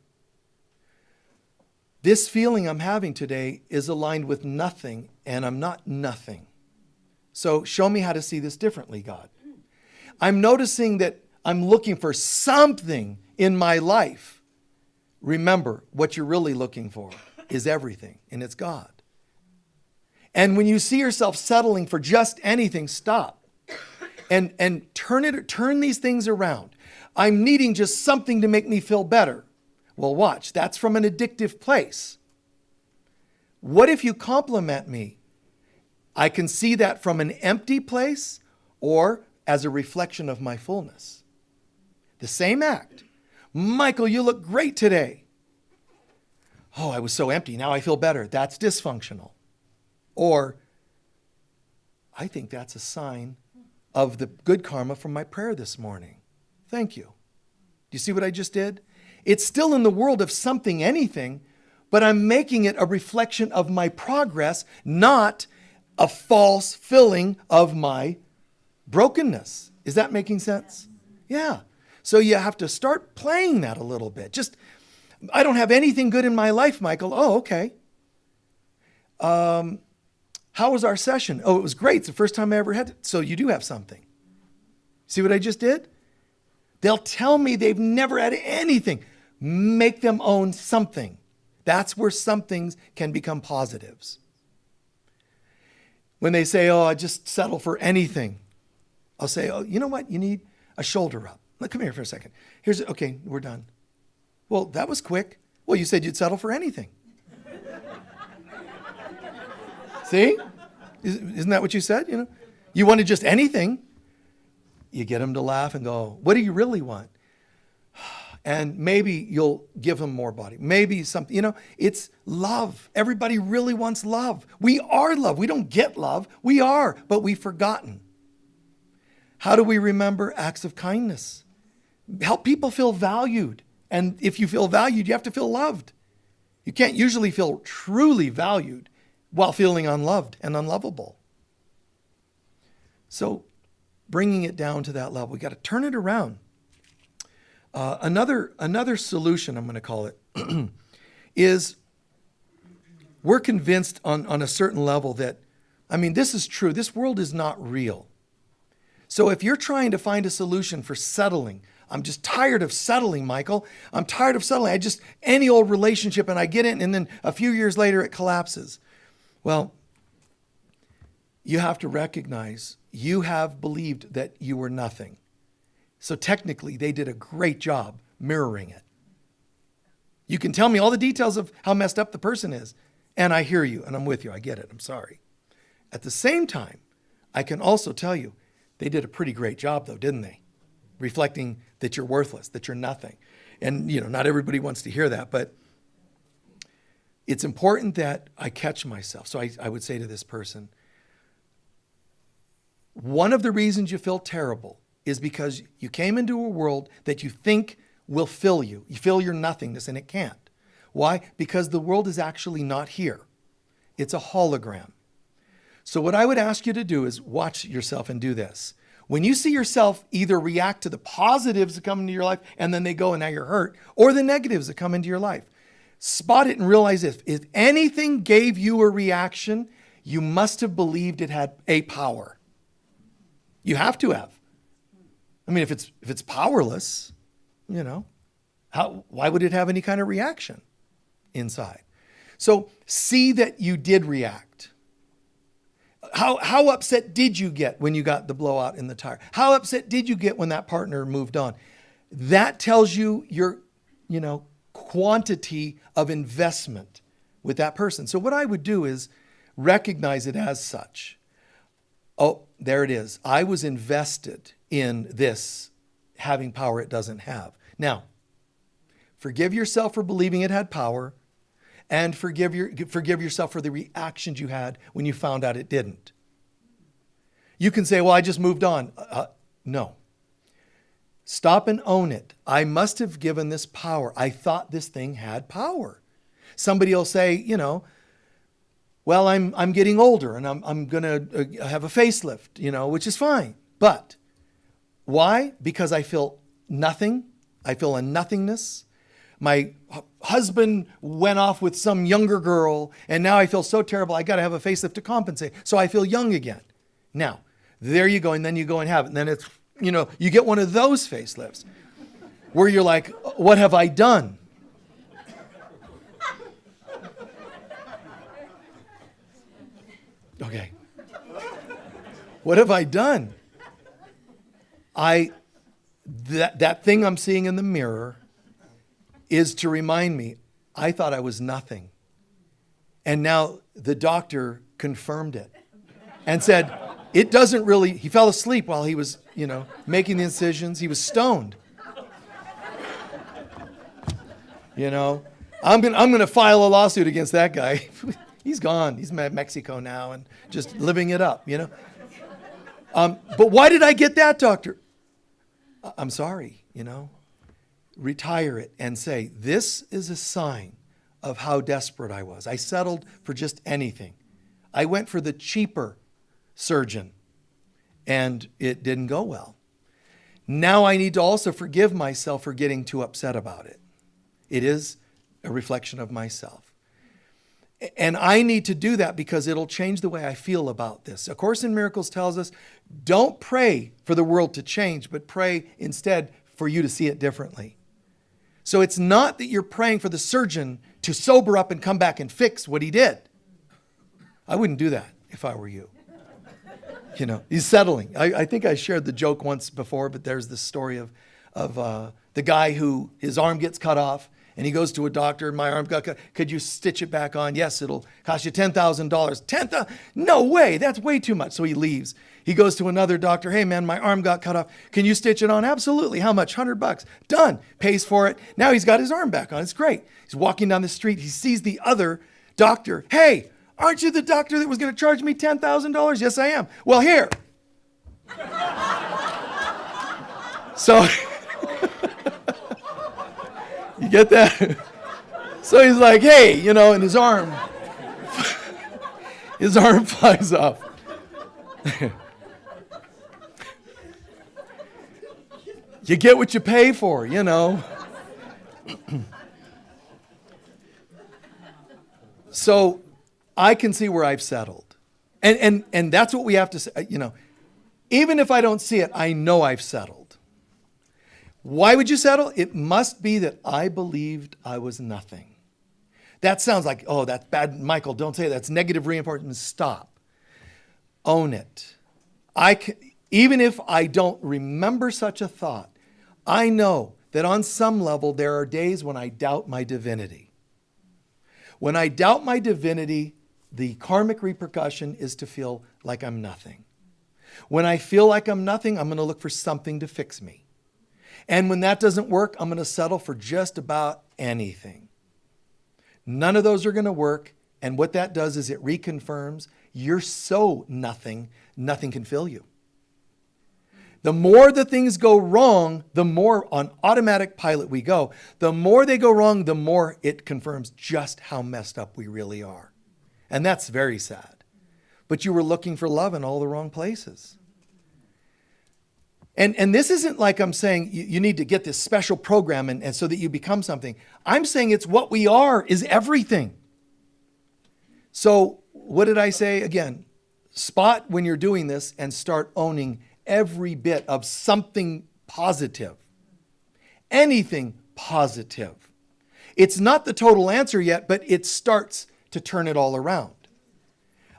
this feeling I'm having today is aligned with nothing, and I'm not nothing. So show me how to see this differently, God. I'm noticing that I'm looking for something in my life. Remember, what you're really looking for is everything, and it's God. And when you see yourself settling for just anything, stop and turn these things around. I'm needing just something to make me feel better. Well, watch, that's from an addictive place. What if you compliment me? I can see that from an empty place or as a reflection of my fullness. The same act. Michael, you look great today. Oh, I was so empty. Now I feel better. That's dysfunctional. Or, I think that's a sign of the good karma from my prayer this morning. Thank you. Do you see what I just did? It's still in the world of something, anything, but I'm making it a reflection of my progress, not a false filling of my brokenness. Is that making sense? Yeah. So you have to start playing that a little bit. Just, I don't have anything good in my life, Michael. Oh, okay. How was our session? Oh, it was great. It's the first time I ever had it. So you do have something. See what I just did? They'll tell me they've never had anything. Make them own something. That's where some things can become positives. When they say, oh, I just settle for anything, I'll say, oh, you know what? You need a shoulder up. Look, come here for a second. Okay, we're done. Well, that was quick. Well, you said you'd settle for anything. See? Isn't that what you said? You wanted just anything. You get them to laugh and go, what do you really want? And maybe you'll give them more body. Maybe something, it's love. Everybody really wants love. We are love. We don't get love. We are, but we've forgotten. How do we remember acts of kindness? Help people feel valued. And if you feel valued, you have to feel loved. You can't usually feel truly valued while feeling unloved and unlovable. So bringing it down to that level, we got to turn it around. Another solution, I'm going to call it, is we're convinced on a certain level that, this is true. This world is not real. So if you're trying to find a solution for settling, I'm just tired of settling, Michael. I'm tired of settling. Any old relationship and I get in and then a few years later it collapses. Well, you have to recognize you have believed that you were nothing. So technically, they did a great job mirroring it. You can tell me all the details of how messed up the person is, and I hear you, and I'm with you. I get it. I'm sorry. At the same time, I can also tell you, they did a pretty great job, though, didn't they? Reflecting that you're worthless, that you're nothing. And, not everybody wants to hear that, but it's important that I catch myself. So I would say to this person, one of the reasons you feel terrible is because you came into a world that you think will fill you. You fill your nothingness, and it can't. Why? Because the world is actually not here. It's a hologram. So what I would ask you to do is watch yourself and do this. When you see yourself either react to the positives that come into your life and then they go and now you're hurt, or the negatives that come into your life, spot it and realize this. If anything gave you a reaction, you must have believed it had a power. You have to have. If it's powerless, why would it have any kind of reaction inside? So see that you did react. How upset did you get when you got the blowout in the tire? How upset did you get when that partner moved on? That tells you your, quantity of investment with that person. So what I would do is recognize it as such. Oh, there it is. I was invested in this having power it doesn't have. Now, forgive yourself for believing it had power, and forgive yourself for the reactions you had when you found out it didn't. You can say, well, I just moved on. No. Stop and own it. I must have given this power. I thought this thing had power. Somebody will say, well, I'm getting older and I'm going to have a facelift, which is fine. But why? Because I feel nothing. I feel a nothingness. My husband went off with some younger girl and now I feel so terrible. I got to have a facelift to compensate. So I feel young again. Now, there you go. And then you go and have it. And then it's, you get one of those facelifts where you're like, what have I done? Okay. What have I done? That thing I'm seeing in the mirror is to remind me, I thought I was nothing. And now the doctor confirmed it and said, It doesn't really, he fell asleep while he was, making the incisions. He was stoned. I'm gonna file a lawsuit against that guy. He's gone. He's in Mexico now and just living it up, But why did I get that, doctor? I'm sorry, Retire it and say, this is a sign of how desperate I was. I settled for just anything. I went for the cheaper surgeon, and it didn't go well. Now I need to also forgive myself for getting too upset about it. It is a reflection of myself. And I need to do that because it'll change the way I feel about this. A Course in Miracles tells us, don't pray for the world to change, but pray instead for you to see it differently. So it's not that you're praying for the surgeon to sober up and come back and fix what he did. I wouldn't do that if I were you. He's settling. I think I shared the joke once before, but there's this story of the guy who his arm gets cut off, and he goes to a doctor. My arm got cut. Could you stitch it back on? Yes, it'll cost you $10,000. $10,000? No way. That's way too much. So he leaves. He goes to another doctor. Hey, man, my arm got cut off. Can you stitch it on? Absolutely. How much? $100. Done. Pays for it. Now he's got his arm back on. It's great. He's walking down the street. He sees the other doctor. Hey, aren't you the doctor that was going to charge me $10,000? Yes, I am. Well, here. So you get that? So he's like, hey, and his arm flies off. You get what you pay for, So I can see where I've settled. And that's what we have to say, Even if I don't see it, I know I've settled. Why would you settle? It must be that I believed I was nothing. That sounds like, oh, that's bad. Michael, don't say that. That's negative reinforcement. Stop. Own it. Even if I don't remember such a thought, I know that on some level there are days when I doubt my divinity. When I doubt my divinity, the karmic repercussion is to feel like I'm nothing. When I feel like I'm nothing, I'm going to look for something to fix me. And when that doesn't work, I'm going to settle for just about anything. None of those are going to work. And what that does is it reconfirms you're so nothing, nothing can fill you. The more the things go wrong, the more on automatic pilot we go. The more they go wrong, the more it confirms just how messed up we really are. And that's very sad. But you were looking for love in all the wrong places. And this isn't like I'm saying you need to get this special program and so that you become something. I'm saying it's what we are is everything. So what did I say? Again, spot when you're doing this and start owning every bit of something positive. Anything positive. It's not the total answer yet, but it starts to turn it all around.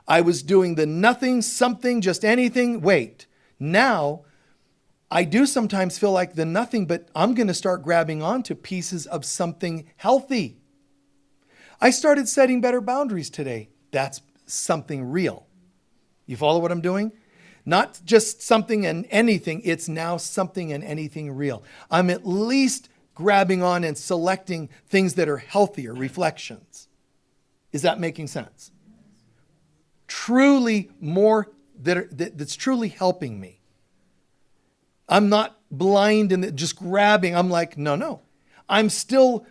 I was doing the nothing, something, just anything. Wait, now I do sometimes feel like the nothing, but I'm going to start grabbing onto pieces of something healthy. I started setting better boundaries today. That's something real. You follow what I'm doing? Not just something and anything. It's now something and anything real. I'm at least grabbing on and selecting things that are healthier reflections. Is that making sense? Truly more that's truly helping me. I'm not blind and just grabbing. I'm like, no. I'm still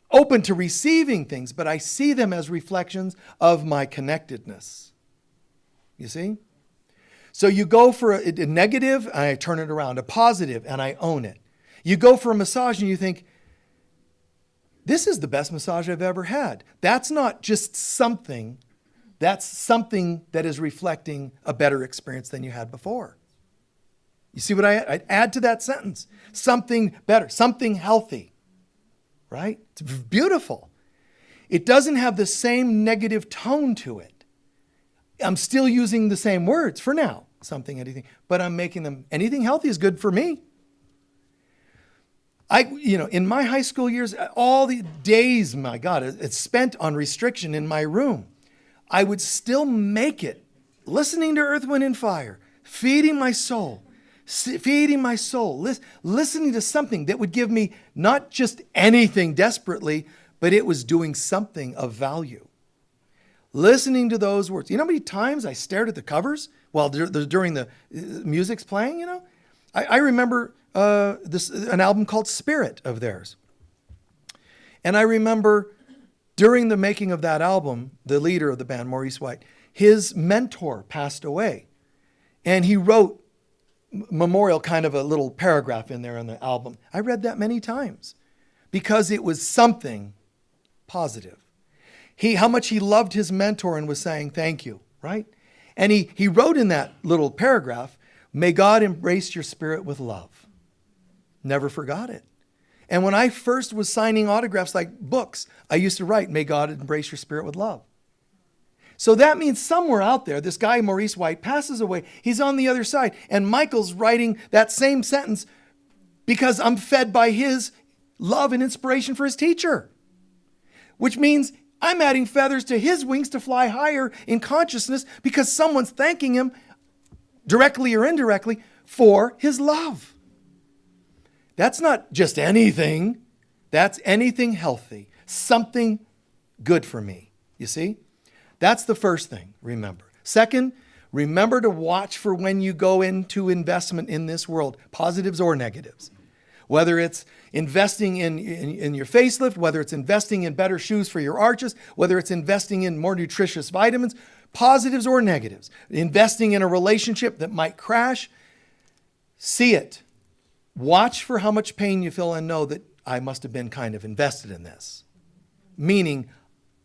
open to receiving things, but I see them as reflections of my connectedness. You see? So you go for a negative, and I turn it around. A positive, and I own it. You go for a massage, and you think, this is the best massage I've ever had. That's not just something. That's something that is reflecting a better experience than you had before. You see what I add to that sentence? Something better, something healthy, right? It's beautiful. It doesn't have the same negative tone to it. I'm still using the same words for now, something, anything, but I'm making them, anything healthy is good for me. In my high school years, all the days, my God, it's spent on restriction in my room. I would still make it listening to Earth, Wind, and Fire, feeding my soul, listening to something that would give me not just anything desperately, but it was doing something of value. Listening to those words. You know how many times I stared at the covers while during the music's playing, you know? I remember an album called Spirit of theirs. And I remember during the making of that album, the leader of the band, Maurice White, his mentor passed away. And he wrote memorial, kind of a little paragraph in there on the album. I read that many times because it was something positive. How much he loved his mentor and was saying thank you, right? And he wrote in that little paragraph, may God embrace your spirit with love. Never forgot it. And when I first was signing autographs like books, I used to write, may God embrace your spirit with love. So that means somewhere out there, this guy, Maurice White, passes away. He's on the other side. And Michael's writing that same sentence because I'm fed by his love and inspiration for his teacher. Which means I'm adding feathers to his wings to fly higher in consciousness because someone's thanking him directly or indirectly for his love. That's not just anything. That's anything healthy. Something good for me. You see? That's the first thing, remember. Second, remember to watch for when you go into investment in this world, positives or negatives. Whether it's investing in your facelift, whether it's investing in better shoes for your arches, whether it's investing in more nutritious vitamins, positives or negatives. Investing in a relationship that might crash, see it. Watch for how much pain you feel and know that I must have been kind of invested in this. Meaning,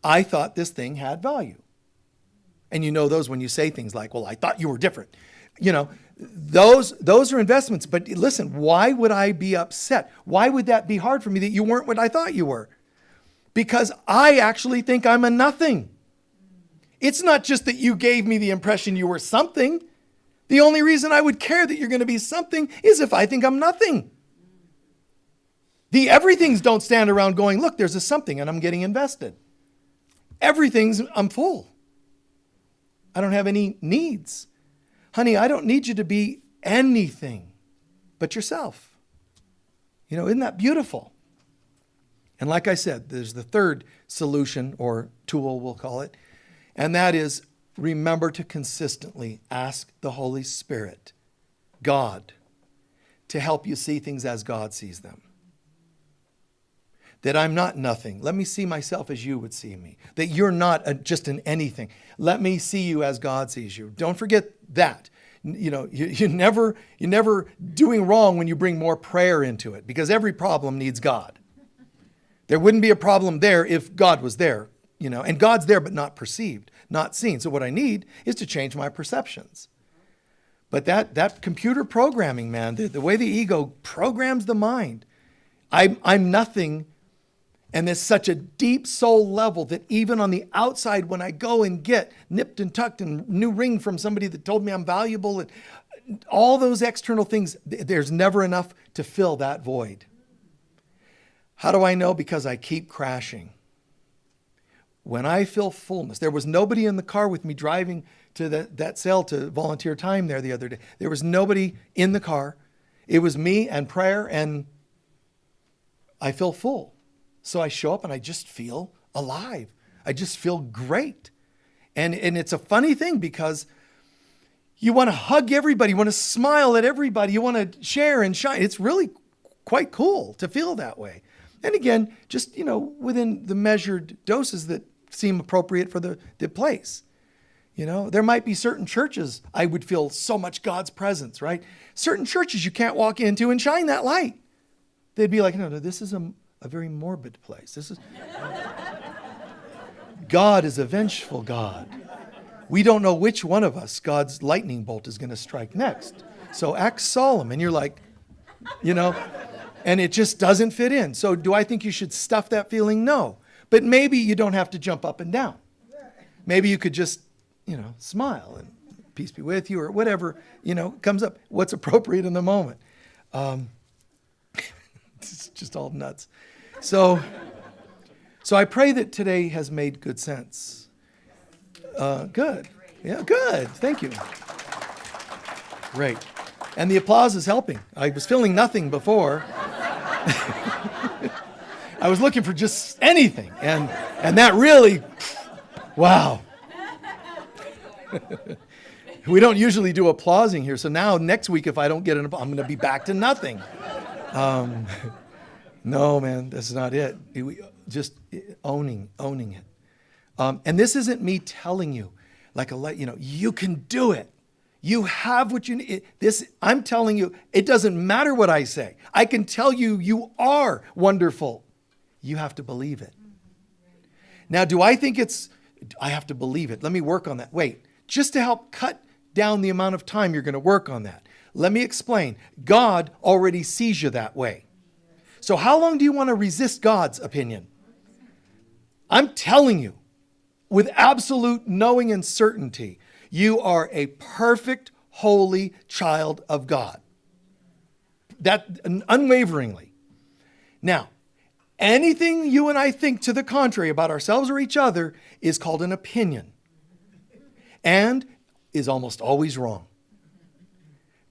I thought this thing had value. And you know those when you say things like, well, I thought you were different. You know, those are investments. But listen, why would I be upset? Why would that be hard for me that you weren't what I thought you were? Because I actually think I'm a nothing. It's not just that you gave me the impression you were something. The only reason I would care that you're going to be something is if I think I'm nothing. The everythings don't stand around going, look, there's a something and I'm getting invested. I'm full. I don't have any needs. Honey, I don't need you to be anything but yourself. You know, isn't that beautiful? And like I said, there's the third solution or tool, we'll call it, and that is remember to consistently ask the Holy Spirit, God, to help you see things as God sees them. That I'm not nothing. Let me see myself as you would see me. That you're not just an anything. Let me see you as God sees you. Don't forget that. You know, you're never doing wrong when you bring more prayer into it, because every problem needs God. There wouldn't be a problem there if God was there, you know, and God's there but not perceived, not seen. So what I need is to change my perceptions. But that computer programming, man, the way the ego programs the mind, I'm nothing. And there's such a deep soul level that even on the outside, when I go and get nipped and tucked and new ring from somebody that told me I'm valuable and all those external things, there's never enough to fill that void. How do I know? Because I keep crashing. When I feel fullness, there was nobody in the car with me driving to that cell to volunteer time there the other day. There was nobody in the car. It was me and prayer, and I feel full. So I show up and I just feel alive. I just feel great. And it's a funny thing because you want to hug everybody. You want to smile at everybody. You want to share and shine. It's really quite cool to feel that way. And again, just, you know, within the measured doses that seem appropriate for the place. You know, there might be certain churches I would feel so much God's presence, right? Certain churches you can't walk into and shine that light. They'd be like, no, this is a very morbid place. God is a vengeful God. We don't know which one of us God's lightning bolt is going to strike next. So act solemn. And you're like, you know, and it just doesn't fit in. So do I think you should stuff that feeling? No. But maybe you don't have to jump up and down. Maybe you could just, you know, smile and peace be with you or whatever, you know, comes up. What's appropriate in the moment. It's just all nuts. So I pray that today has made good sense. Good. Yeah, good. Thank you. Great. And the applause is helping. I was feeling nothing before. I was looking for just anything. And that really, wow. We don't usually do applauding here. So now next week, if I don't get an applause, I'm going to be back to nothing. No, man, that's not it. Just owning it. And this isn't me telling you, you can do it. You have what you need. I'm telling you, it doesn't matter what I say. I can tell you, you are wonderful. You have to believe it. Now, do I think I have to believe it? Let me work on that. Wait, just to help cut down the amount of time you're going to work on that. Let me explain. God already sees you that way. So how long do you want to resist God's opinion? I'm telling you, with absolute knowing and certainty, you are a perfect, holy child of God. That unwaveringly. Now, anything you and I think to the contrary about ourselves or each other is called an opinion and is almost always wrong.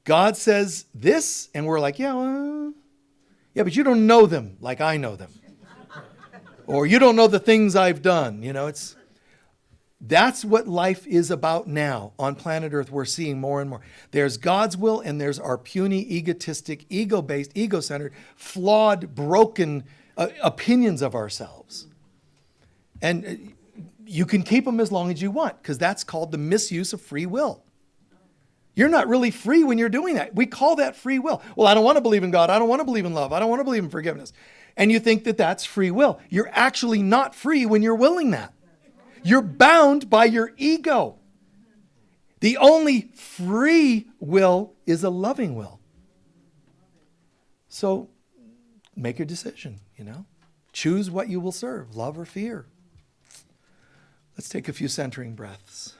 God says this, and we're like, yeah, but you don't know them like I know them. Or you don't know the things I've done. That's what life is about now on planet Earth. We're seeing more and more. There's God's will and there's our puny, egotistic, ego-based, ego-centered, flawed, broken opinions of ourselves. And you can keep them as long as you want because that's called the misuse of free will. You're not really free when you're doing that. We call that free will. Well, I don't want to believe in God. I don't want to believe in love. I don't want to believe in forgiveness. And you think that that's free will. You're actually not free when you're willing that. You're bound by your ego. The only free will is a loving will. So make a decision, Choose what you will serve, love or fear. Let's take a few centering breaths.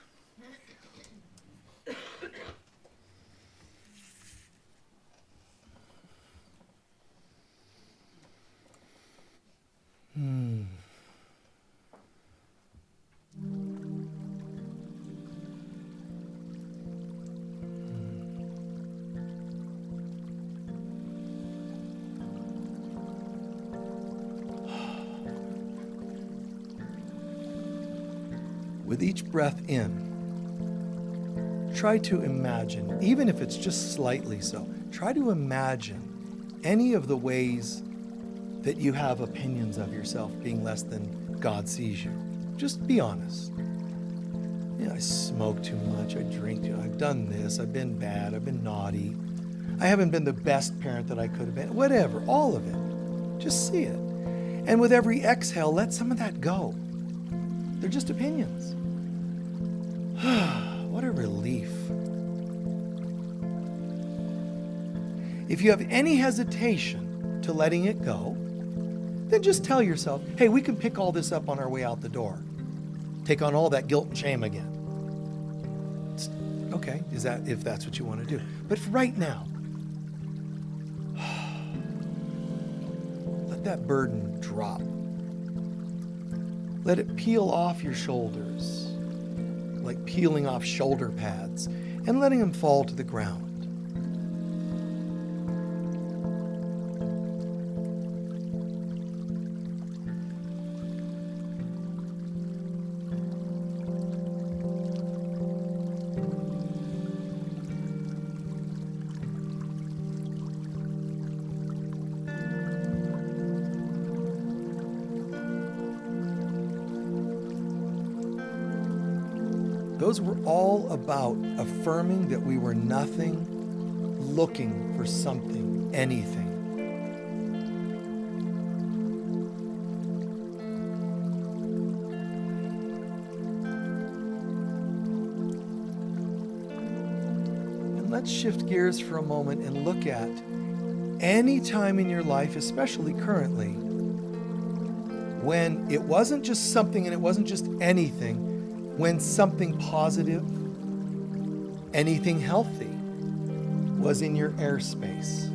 With each breath in, try to imagine, even if it's just slightly so, try to imagine any of the ways that you have opinions of yourself being less than God sees you. Just be honest. I smoke too much, I drink too much, I've done this, I've been bad, I've been naughty, I haven't been the best parent that I could have been, whatever, all of it. Just see it. And with every exhale, let some of that go. They're just opinions. What a relief. If you have any hesitation to letting it go, then just tell yourself, hey, we can pick all this up on our way out the door. Take on all that guilt and shame again. Okay, if that's what you want to do. But right now, let that burden drop. Let it peel off your shoulders, like peeling off shoulder pads, and letting them fall to the ground. Those were all about affirming that we were nothing, looking for something, anything. And let's shift gears for a moment and look at any time in your life, especially currently, when it wasn't just something and it wasn't just anything, when something positive, anything healthy was in your airspace.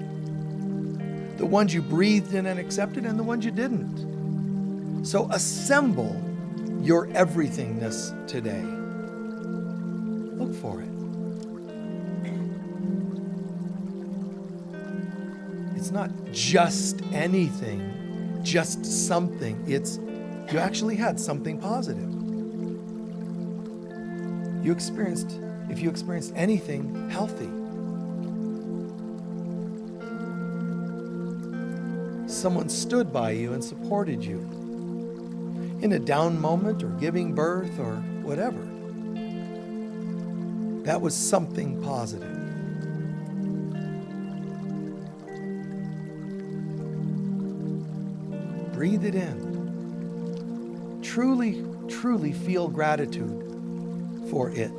The ones you breathed in and accepted and the ones you didn't. So assemble your everythingness today. for it. It's not just anything, just something. It's you actually had something positive. If you experienced anything healthy, someone stood by you and supported you in a down moment or giving birth or whatever. That was something positive. Breathe it in. Truly, truly feel gratitude for it.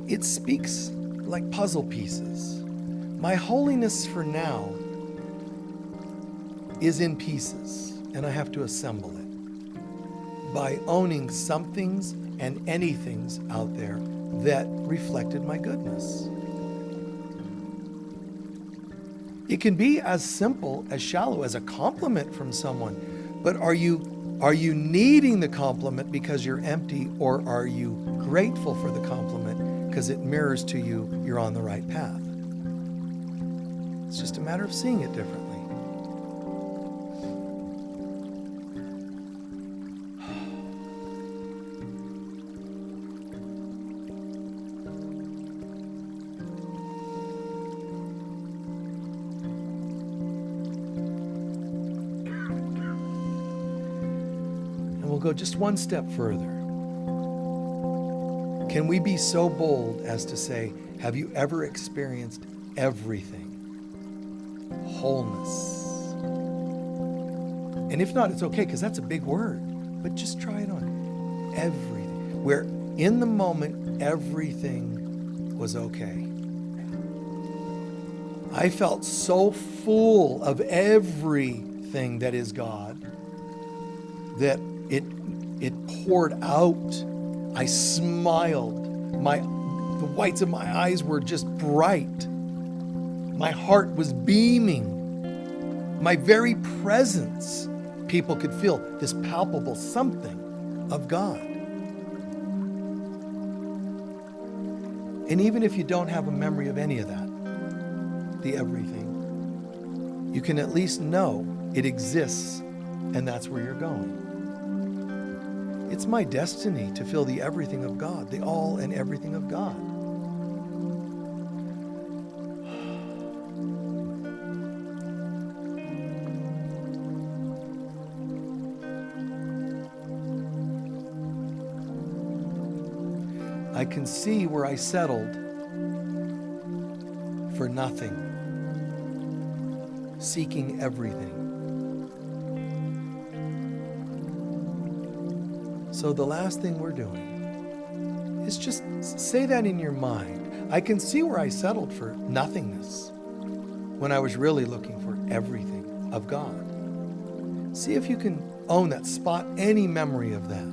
It speaks like puzzle pieces. My holiness for now is in pieces, and I have to assemble it by owning somethings and anythings out there that reflected my goodness. It can be as simple, as shallow as a compliment from someone, but are you needing the compliment because you're empty, or are you grateful for the compliment because it mirrors to you you're on the right path? It's just a matter of seeing it differently. We'll go just one step further. Can we be so bold as to say, have you ever experienced everything? Wholeness. And if not, it's okay, because that's a big word. But just try it on. Everything. Where in the moment, everything was okay. I felt so full of everything that is God that it poured out. I smiled. The whites of my eyes were just bright. My heart was beaming. My very presence, people could feel this palpable something of God. And even if you don't have a memory of any of that, the everything, you can at least know it exists, and that's where you're going. It's my destiny to feel the everything of God, the all and everything of God. I can see where I settled for nothing, seeking everything. So the last thing we're doing is just say that in your mind. I can see where I settled for nothingness when I was really looking for everything of God. See if you can own that, spot any memory of that.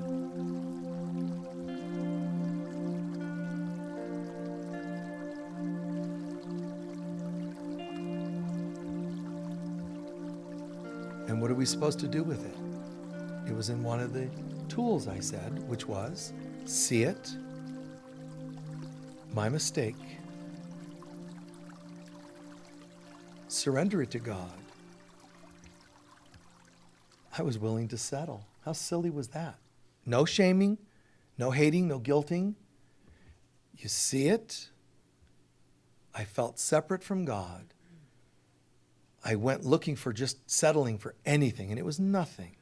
And what are we supposed to do with it? It was in one of the tools I said, which was see it, my mistake, surrender it to God. I was willing to settle. How silly was that? No shaming, no hating, no guilting. You see it. I felt separate from God. I went looking for just settling for anything, and it was nothing.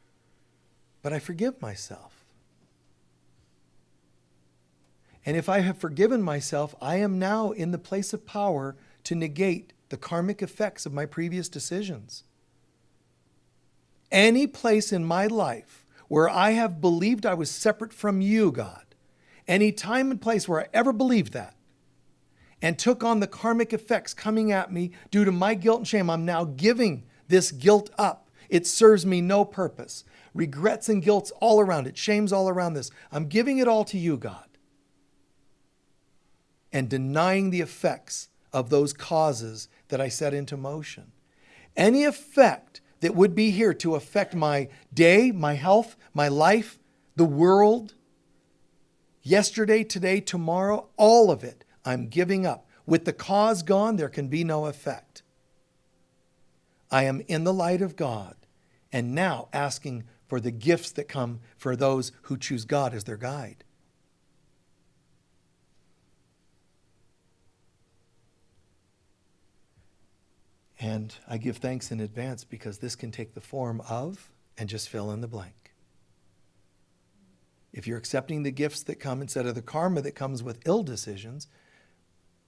But I forgive myself. And if I have forgiven myself, I am now in the place of power to negate the karmic effects of my previous decisions. Any place in my life where I have believed I was separate from you, God, any time and place where I ever believed that and took on the karmic effects coming at me due to my guilt and shame, I'm now giving this guilt up. It serves me no purpose. Regrets and guilts all around it, shames all around this. I'm giving it all to you, God, and denying the effects of those causes that I set into motion. Any effect that would be here to affect my day, my health, my life, the world, Yesterday, today, tomorrow, all of it, I'm giving up. With the cause gone, there can be no effect. I am in the light of God, and now asking for the gifts that come for those who choose God as their guide. And I give thanks in advance because this can take the form of, and just fill in the blank. If you're accepting the gifts that come instead of the karma that comes with ill decisions,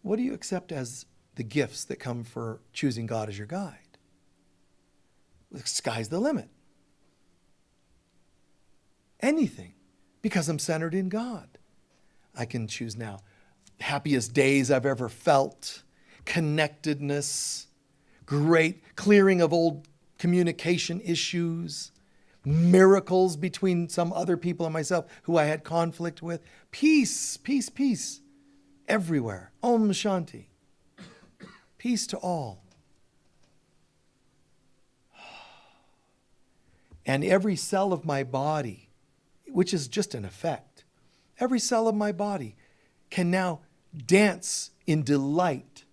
what do you accept as the gifts that come for choosing God as your guide? The sky's the limit. Anything, because I'm centered in God. I can choose now. Happiest days I've ever felt, connectedness, great clearing of old communication issues, miracles between some other people and myself who I had conflict with. Peace, peace, peace everywhere. Om Shanti. Peace to all. And every cell of my body, which is just an effect, every cell of my body can now dance in delight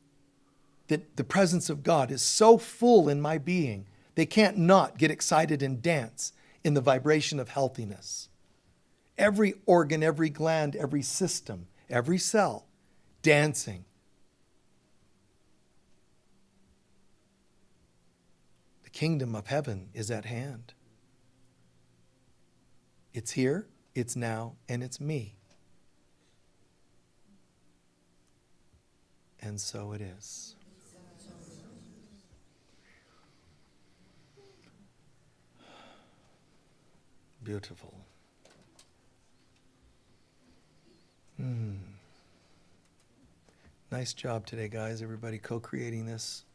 that the presence of God is so full in my being, they can't not get excited and dance in the vibration of healthiness. Every organ, every gland, every system, every cell dancing. The kingdom of heaven is at hand. It's here, it's now, and it's me. And so it is. Beautiful. Nice job today, guys. Everybody co-creating this.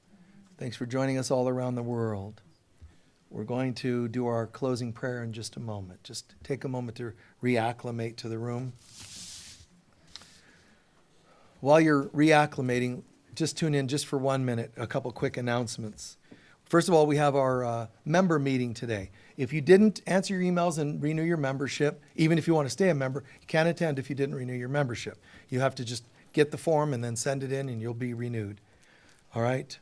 Thanks for joining us all around the world. We're going to do our closing prayer in just a moment. Just take a moment to reacclimate to the room. While you're reacclimating, just tune in just for 1 minute, a couple quick announcements. First of all, we have our member meeting today. If you didn't answer your emails and renew your membership, even if you want to stay a member, you can't attend if you didn't renew your membership. You have to just get the form and then send it in and you'll be renewed. All right?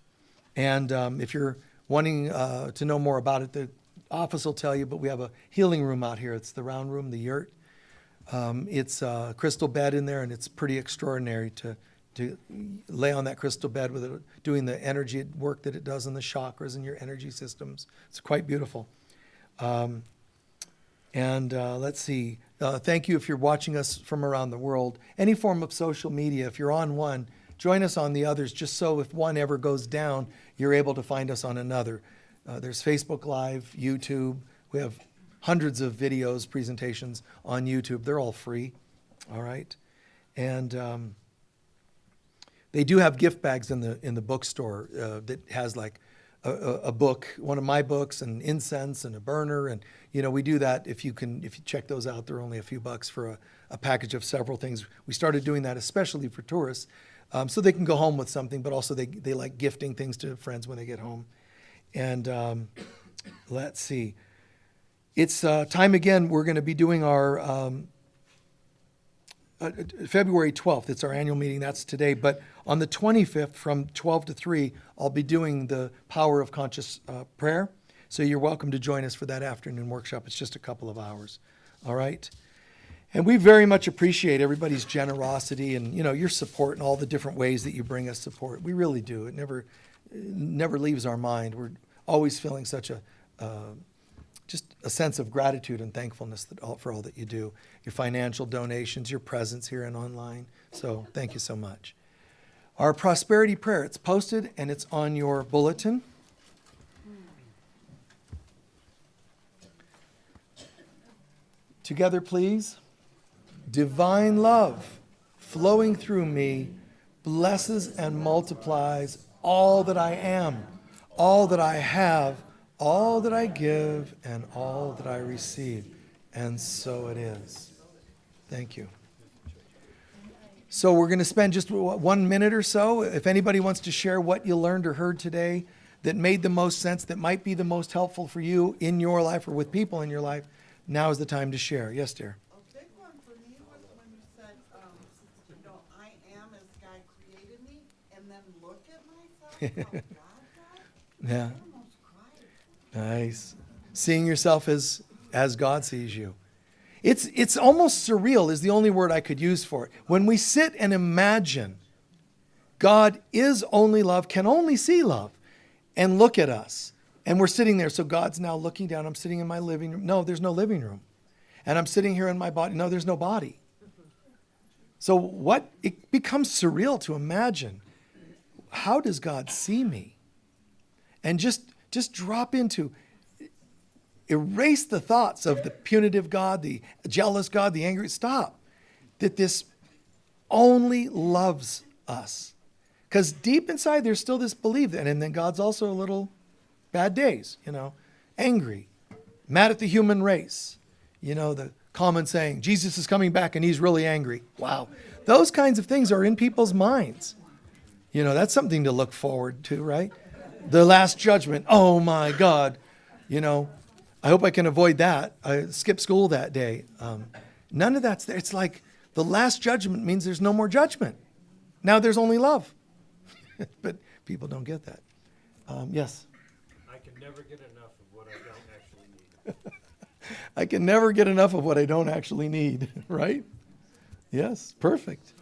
And if you're wanting to know more about it, the office will tell you, but we have a healing room out here. It's the round room, the yurt. It's a crystal bed in there, and it's pretty extraordinary to lay on that crystal bed with it, doing the energy work that it does in the chakras and your energy systems. It's quite beautiful. Let's see. Thank you if you're watching us from around the world. Any form of social media, if you're on one, join us on the others, just so if one ever goes down, you're able to find us on another. There's Facebook Live, YouTube. We have hundreds of videos, presentations on YouTube. They're all free, all right? And they do have gift bags in the bookstore that has like a book, one of my books, and incense and a burner. And, you know, we do that. If you check those out, they're only a few bucks for a package of several things. We started doing that especially for tourists, so they can go home with something, but also they like gifting things to friends when they get home. And let's see. It's time again. We're going to be doing our February 12th. It's our annual meeting. That's today. But on the 25th from 12 to 3, I'll be doing the Power of Conscious Prayer. So you're welcome to join us for that afternoon workshop. It's just a couple of hours. All right? And we very much appreciate everybody's generosity and, you know, your support and all the different ways that you bring us support. We really do. It never leaves our mind. We're always feeling such just a sense of gratitude and thankfulness for all that you do. Your financial donations, your presence here and online. So thank you so much. Our prosperity prayer, it's posted and it's on your bulletin. Together, please. Divine love flowing through me blesses and multiplies all that I am, all that I have, all that I give, and all that I receive. And so it is. Thank you. So we're going to spend just 1 minute or so. If anybody wants to share what you learned or heard today that made the most sense, that might be the most helpful for you in your life or with people in your life, now is the time to share. Yes, dear. A big one for me was when you said Yeah. Nice. Seeing yourself as God sees you. It's almost surreal is the only word I could use for it. When we sit and imagine God is only love, can only see love, and look at us. And we're sitting there. So God's now looking down. I'm sitting in my living room. No, there's no living room. And I'm sitting here in my body. No, there's no body. So it becomes surreal to imagine, how does God see me? And just drop into, erase the thoughts of the punitive God, the jealous God, the angry. Stop. That this only loves us. Because deep inside, there's still this belief that, and then God's also a little bad days, angry, mad at the human race. The common saying, Jesus is coming back and he's really angry. Wow. Those kinds of things are in people's minds. That's something to look forward to, right? The last judgment. Oh my God. I hope I can avoid that. I skipped school that day. None of that's there. It's like the last judgment means there's no more judgment. Now there's only love. But people don't get that. Yes? I can never get enough of what I don't actually need. I can never get enough of what I don't actually need, right? Yes, perfect.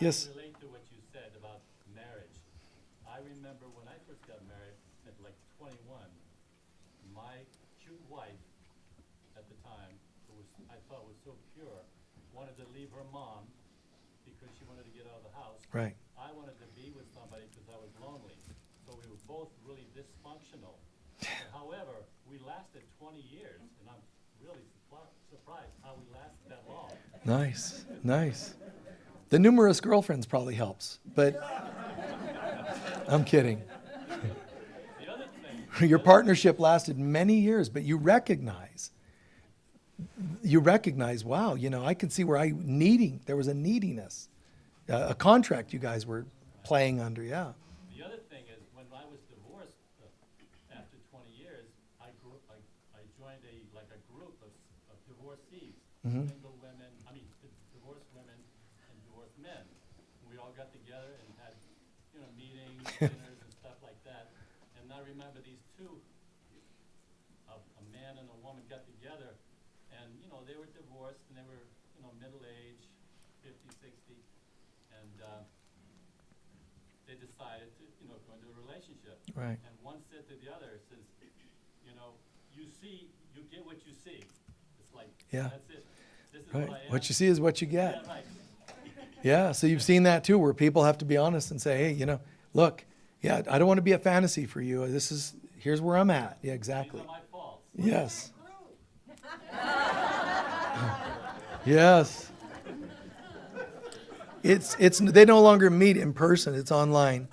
Yes? I relate to what you said about marriage. I remember when I first got married at like 21, my cute wife at the time, who I thought was so pure, wanted to leave her mom because she wanted to get out of the house. Right. I wanted to be with somebody because I was lonely. So we were both really dysfunctional. However, we lasted 20 years, and I'm really surprised how we lasted that long. Nice. The numerous girlfriends probably helps, but I'm kidding. The other thing, Your partnership lasted many years, but you recognize, wow, I can see where there was a neediness, a contract you guys were playing under, yeah. The other thing is, when I was divorced after 20 years, I joined a group of divorcees, single women, divorced women and divorced men. We all got together and had, meetings, dinners and stuff like that. And I remember these two, a man and a woman got together, and they were divorced and they were middle age, 50, 60, and they decided to go into a relationship. Right. And one said to the other, says, you get what you see. It's like, Yeah. that's it. This is Right. what I am. What you see is what you get. Yeah, right. Yeah, so you've seen that too, where people have to be honest and say, hey, look, yeah, I don't want to be a fantasy for you. Here's where I'm at. Yeah, exactly. These are my faults. Yes. Yes. It's they no longer meet in person. It's online.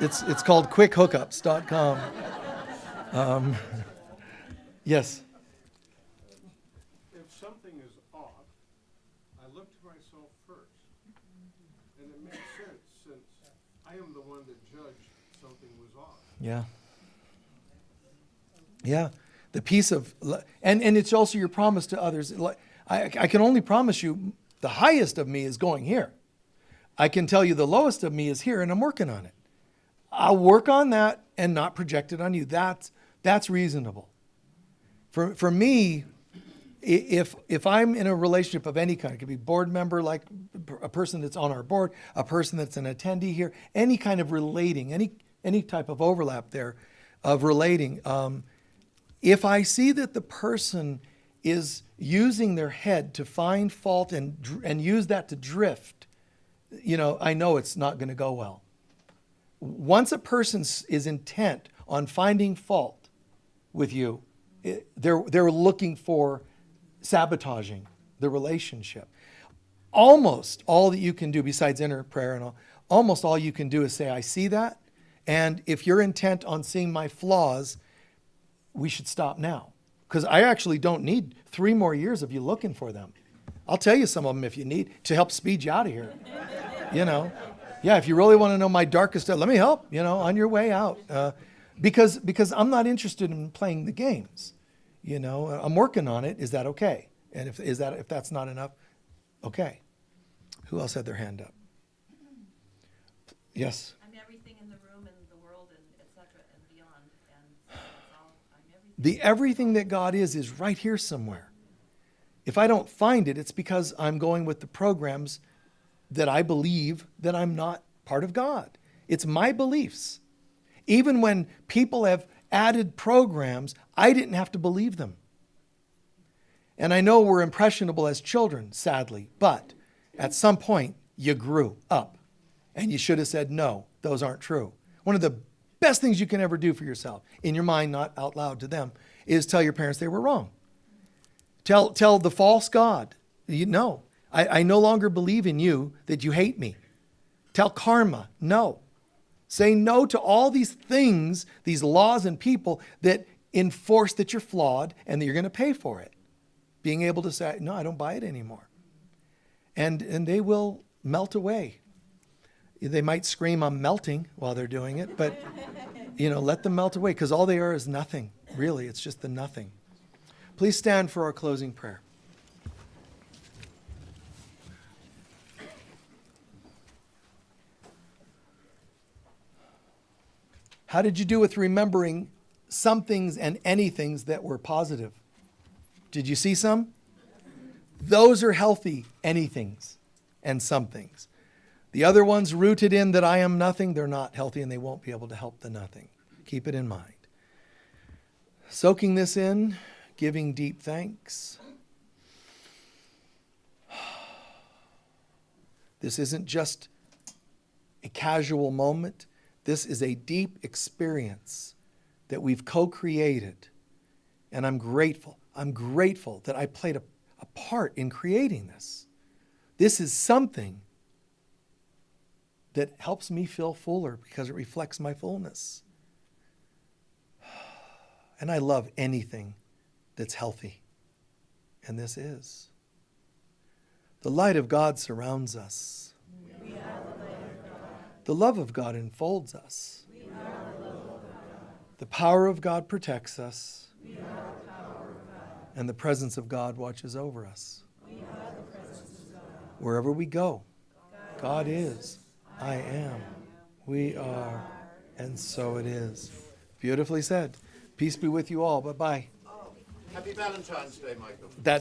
It's called quickhookups.com. Yes. If something is off, I look to myself first. And it makes sense since I am the one that judged something was off. Yeah. Yeah. The piece of, and it's also your promise to others. I can only promise you the highest of me is going here. I can tell you the lowest of me is here, and I'm working on it. I'll work on that and not project it on you. That's reasonable. For me, if I'm in a relationship of any kind, it could be board member, like a person that's on our board, a person that's an attendee here, any kind of relating, any type of overlap there of relating. If I see that the person is using their head to find fault and use that to drift, I know it's not going to go well. Once a person is intent on finding fault with you, they're looking for sabotaging the relationship. Almost all that you can do, besides inner prayer and all, almost all you can do is say, I see that, and if you're intent on seeing my flaws, we should stop now. Because I actually don't need 3 more years of you looking for them. I'll tell you some of them if you need, to help speed you out of here. Yeah, if you really want to know my darkest stuff, let me help, on your way out. Because I'm not interested in playing the games. I'm working on it. Is that okay? And if that's not enough, okay. Who else had their hand up? Yes. I'm The everything that God is right here somewhere. If I don't find it, it's because I'm going with the programs that I believe that I'm not part of God. It's my beliefs. Even when people have added programs, I didn't have to believe them. And I know we're impressionable as children, sadly, but at some point you grew up and you should have said, no, those aren't true. One of the best things you can ever do for yourself, in your mind, not out loud to them, is tell your parents they were wrong. Tell the false God, no, I no longer believe in you, that you hate me. Tell karma, no. Say no to all these things, these laws and people that enforce that you're flawed and that you're going to pay for it. Being able to say, no, I don't buy it anymore. And they will melt away. They might scream, I'm melting while they're doing it, but let them melt away, because all they are is nothing. Really, it's just the nothing. Please stand for our closing prayer. How did you do with remembering some things and any things that were positive? Did you see some? Those are healthy anythings and some things. The other ones rooted in that I am nothing, they're not healthy and they won't be able to help the nothing. Keep it in mind. Soaking this in, giving deep thanks. This isn't just a casual moment. This is a deep experience that we've co-created. And I'm grateful. I'm grateful that I played a part in creating this. This is something that helps me feel fuller because it reflects my fullness. And I love anything that's healthy. And this is. The light of God surrounds us. The love of God enfolds us. The power of God protects us. And the presence of God watches over us. Wherever we go, God is, I am, we are, and so it is. Beautifully said. Peace be with you all. Bye-bye. Happy Valentine's Day, Michael. That's